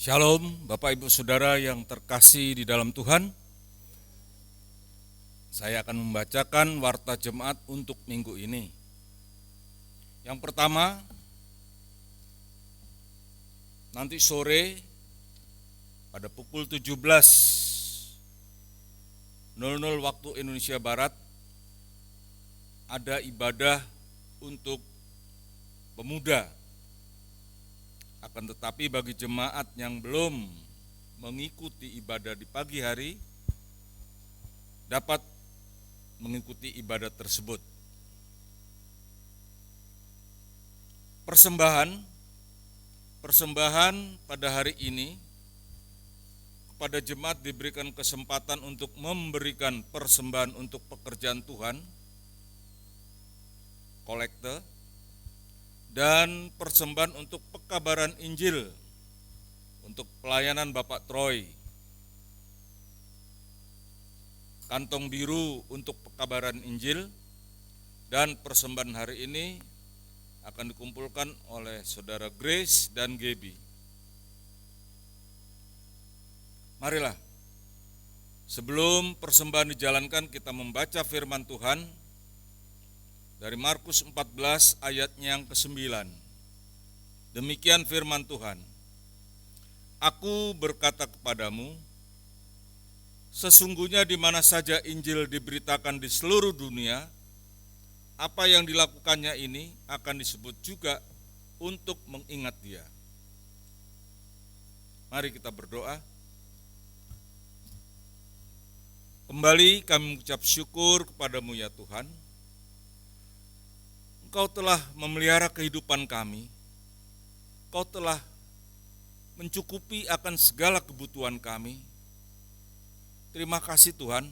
Shalom Bapak Ibu Saudara yang terkasih di dalam Tuhan. Saya akan membacakan warta jemaat untuk minggu ini. Yang pertama, nanti sore pada pukul 17.00 waktu Indonesia Barat ada ibadah untuk pemuda. Akan tetapi bagi jemaat yang belum mengikuti ibadah di pagi hari, dapat mengikuti ibadah tersebut. Persembahan pada hari ini kepada jemaat diberikan kesempatan untuk memberikan persembahan untuk pekerjaan Tuhan, kolekte, dan persembahan untuk pekabaran Injil untuk pelayanan Bapak Troy. Kantong biru untuk pekabaran Injil, dan persembahan hari ini akan dikumpulkan oleh Saudara Grace dan Gaby. Marilah, sebelum persembahan dijalankan, kita membaca firman Tuhan dari Markus 14 ayatnya yang ke-9. Demikian firman Tuhan. Aku berkata kepadamu, sesungguhnya di mana saja Injil diberitakan di seluruh dunia, apa yang dilakukannya ini akan disebut juga untuk mengingat dia. Mari kita berdoa. Kembali kami mengucap syukur kepadamu ya Tuhan. Engkau telah memelihara kehidupan kami. Engkau telah mencukupi akan segala kebutuhan kami. Terima kasih Tuhan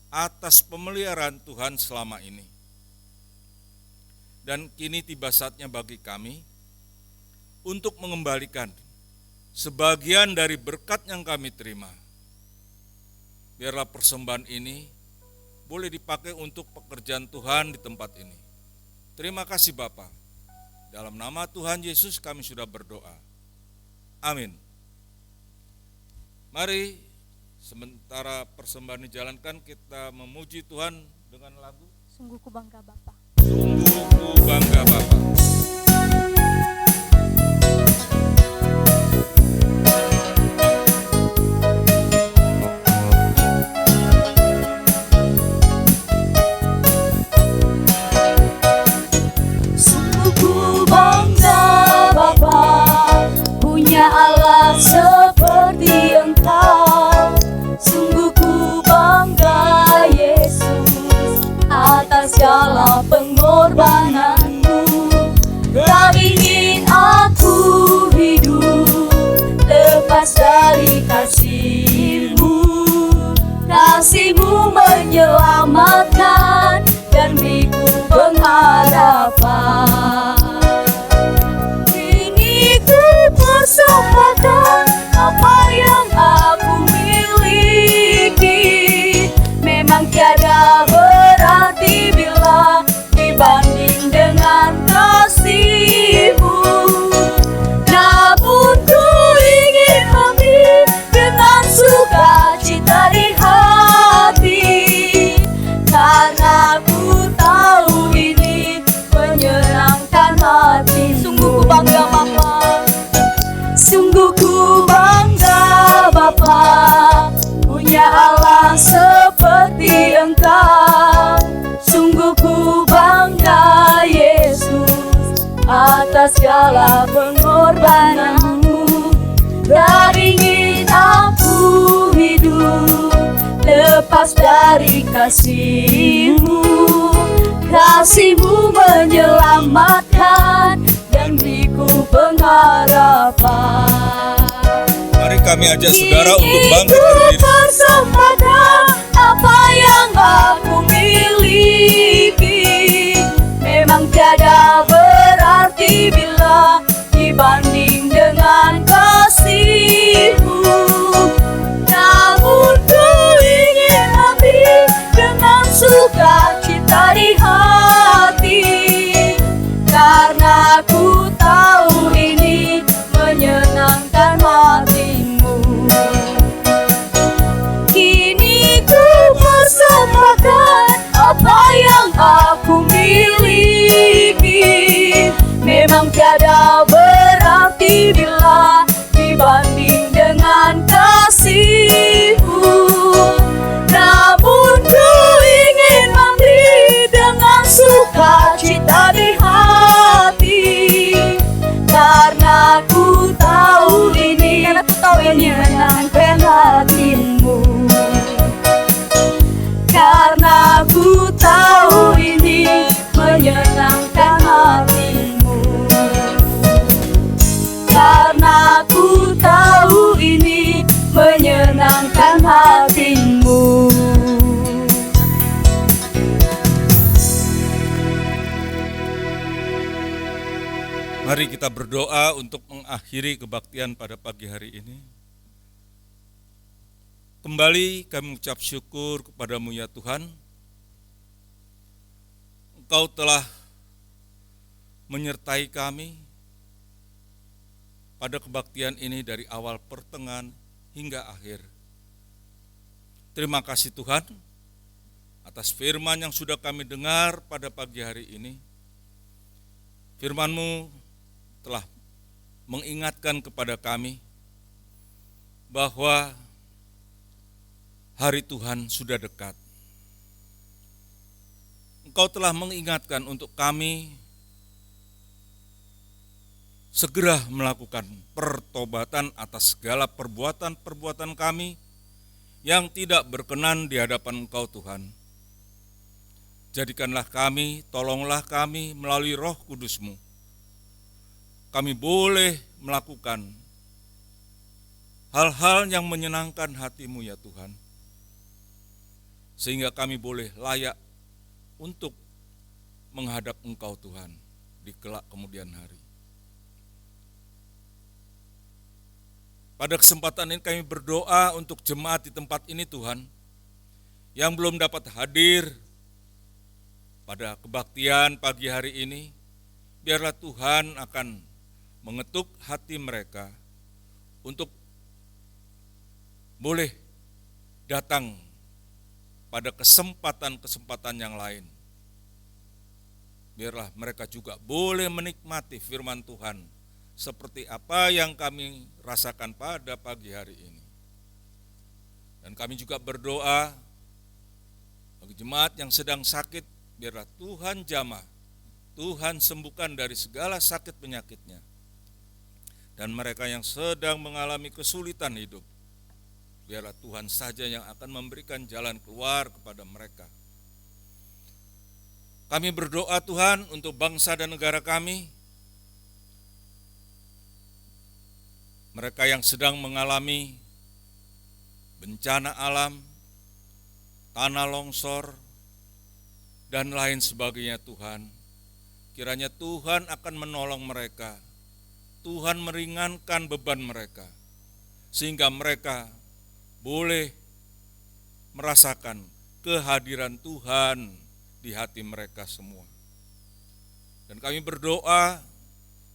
atas pemeliharaan Tuhan selama ini. Dan kini tiba saatnya bagi kami untuk mengembalikan sebagian dari berkat yang kami terima. Biarlah persembahan ini boleh dipakai untuk pekerjaan Tuhan di tempat ini. Terima kasih Bapa. Dalam nama Tuhan Yesus kami sudah berdoa. Amin. Mari sementara persembahan dijalankan, kita memuji Tuhan dengan lagu Sungguh ku bangga Bapa. Sungguh ku bangga Bapa. Sungguh ku bangga Bapa, punya Allah seperti Engkau. Sungguh ku bangga Yesus, atas segala pengorbananmu. Tak ingin aku hidup lepas dari kasih-Mu. Kasih-Mu menyelamatkan dan beriku pengharapan. Kini ku persembahkan apa yang aku miliki. Memang tiada berarti bila dibanding dengan kasih-Mu. Namun ku ingin memberi dengan sukacita di hati, karena ku tahu ini menyenangkan hati. Sungguh ku bangga Bapa, sungguh ku bangga Bapa, punya Allah seperti Engkau. Sungguh ku bangga Yesus, atas segala pengorbananmu. Tak ingin aku hidup lepas dari kasih-Mu. Kasih-Mu menyelamatkan dan beriku pengharapan. Mari kami ajak saudara untuk Kini bangkit ku berdiri. persembahkan apa yang aku miliki. Memang tiada berarti bila dibanding dengan kasih-Mu. Namun ku ingin ambil dengan sukacita di hati, karena ku tahu ini menyenangkan hati-Mu. Kini ku persembahkan apa yang aku miliki. Memang tiada berarti bila dibanding dengan kasih-Mu. Namun ku ingin memberi dengan sukacita di hati, karena ku tahu ini menyenangkan hati-Mu. Karena ku tahu ini menyenangkan hati-Mu. Karena ku tahu ini menyenangkan hati-Mu. Mari kita berdoa untuk mengakhiri kebaktian pada pagi hari ini. Kembali kami mengucap syukur kepada-Mu ya Tuhan. Engkau telah menyertai kami pada kebaktian ini dari awal pertengahan hingga akhir. Terima kasih Tuhan atas firman yang sudah kami dengar pada pagi hari ini. Firman-Mu telah mengingatkan kepada kami bahwa hari Tuhan sudah dekat. Engkau telah mengingatkan untuk kami segera melakukan pertobatan atas segala perbuatan-perbuatan kami yang tidak berkenan di hadapan Engkau Tuhan. Jadikanlah kami, tolonglah kami melalui Roh Kudus-Mu, kami boleh melakukan hal-hal yang menyenangkan hati-Mu ya Tuhan, sehingga kami boleh layak untuk menghadap Engkau Tuhan di kelak kemudian hari. Pada kesempatan ini kami berdoa untuk jemaat di tempat ini Tuhan, yang belum dapat hadir pada kebaktian pagi hari ini, biarlah Tuhan akan mengetuk hati mereka untuk boleh datang pada kesempatan-kesempatan yang lain. Biarlah mereka juga boleh menikmati firman Tuhan seperti apa yang kami rasakan pada pagi hari ini. Dan kami juga berdoa bagi jemaat yang sedang sakit, biarlah Tuhan jamah, Tuhan sembuhkan dari segala sakit penyakitnya. Dan mereka yang sedang mengalami kesulitan hidup, biarlah Tuhan saja yang akan memberikan jalan keluar kepada mereka. Kami berdoa Tuhan untuk bangsa dan negara kami, mereka yang sedang mengalami bencana alam, tanah longsor, dan lain sebagainya Tuhan. Kiranya Tuhan akan menolong mereka, Tuhan meringankan beban mereka, sehingga mereka boleh merasakan kehadiran Tuhan di hati mereka semua. Dan kami berdoa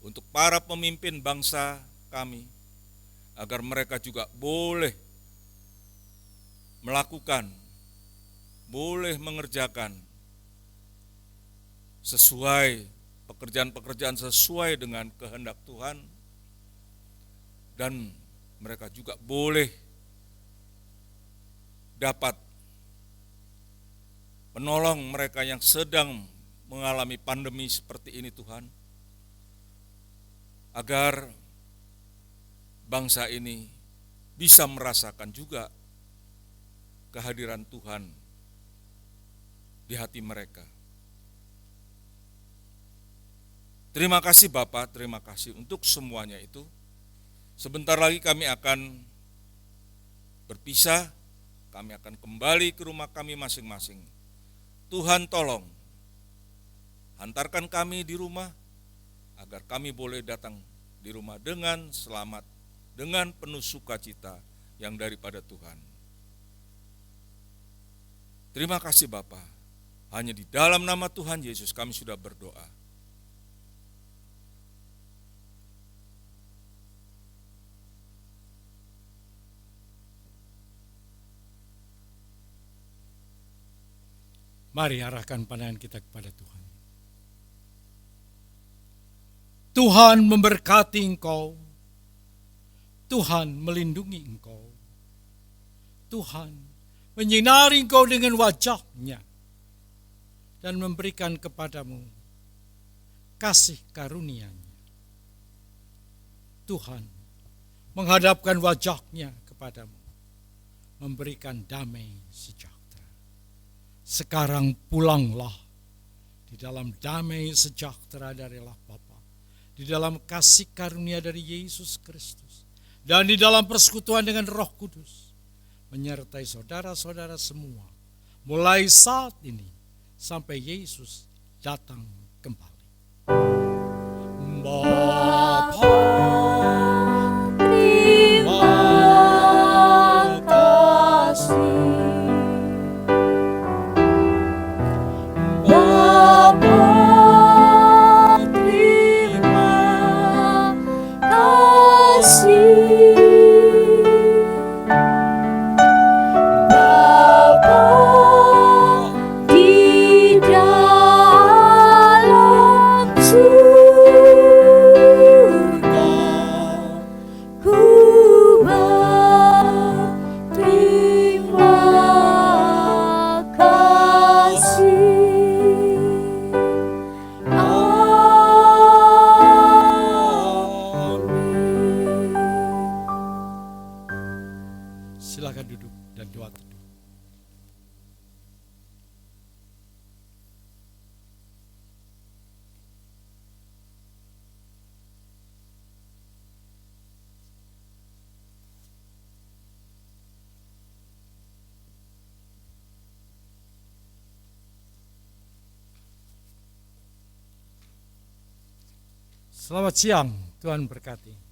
untuk para pemimpin bangsa kami, agar mereka juga boleh melakukan, boleh mengerjakan sesuai pekerjaan-pekerjaan sesuai dengan kehendak Tuhan, dan mereka juga boleh dapat menolong mereka yang sedang mengalami pandemi seperti ini Tuhan, agar bangsa ini bisa merasakan juga kehadiran Tuhan di hati mereka. Terima kasih Bapak, terima kasih untuk semuanya itu. Sebentar lagi kami akan berpisah, kami akan kembali ke rumah kami masing-masing. Tuhan tolong, hantarkan kami di rumah, agar kami boleh datang di rumah dengan selamat, dengan penuh sukacita yang daripada Tuhan. Terima kasih Bapa. Hanya di dalam nama Tuhan Yesus kami sudah berdoa. Mari arahkan pandangan kita kepada Tuhan. Tuhan memberkati engkau. Tuhan melindungi engkau. Tuhan menyinari engkau dengan wajah-Nya dan memberikan kepadamu kasih karunia-Nya. Tuhan menghadapkan wajah-Nya kepadamu, memberikan damai sejahtera. Sekarang pulanglah di dalam damai sejahtera dari Allah Bapa, di dalam kasih karunia dari Yesus Kristus, dan di dalam persekutuan dengan Roh Kudus, menyertai saudara-saudara semua, mulai saat ini sampai Yesus datang kembali. Bapa, terima kasih. Di dalam Selamat siang, Tuhan berkati.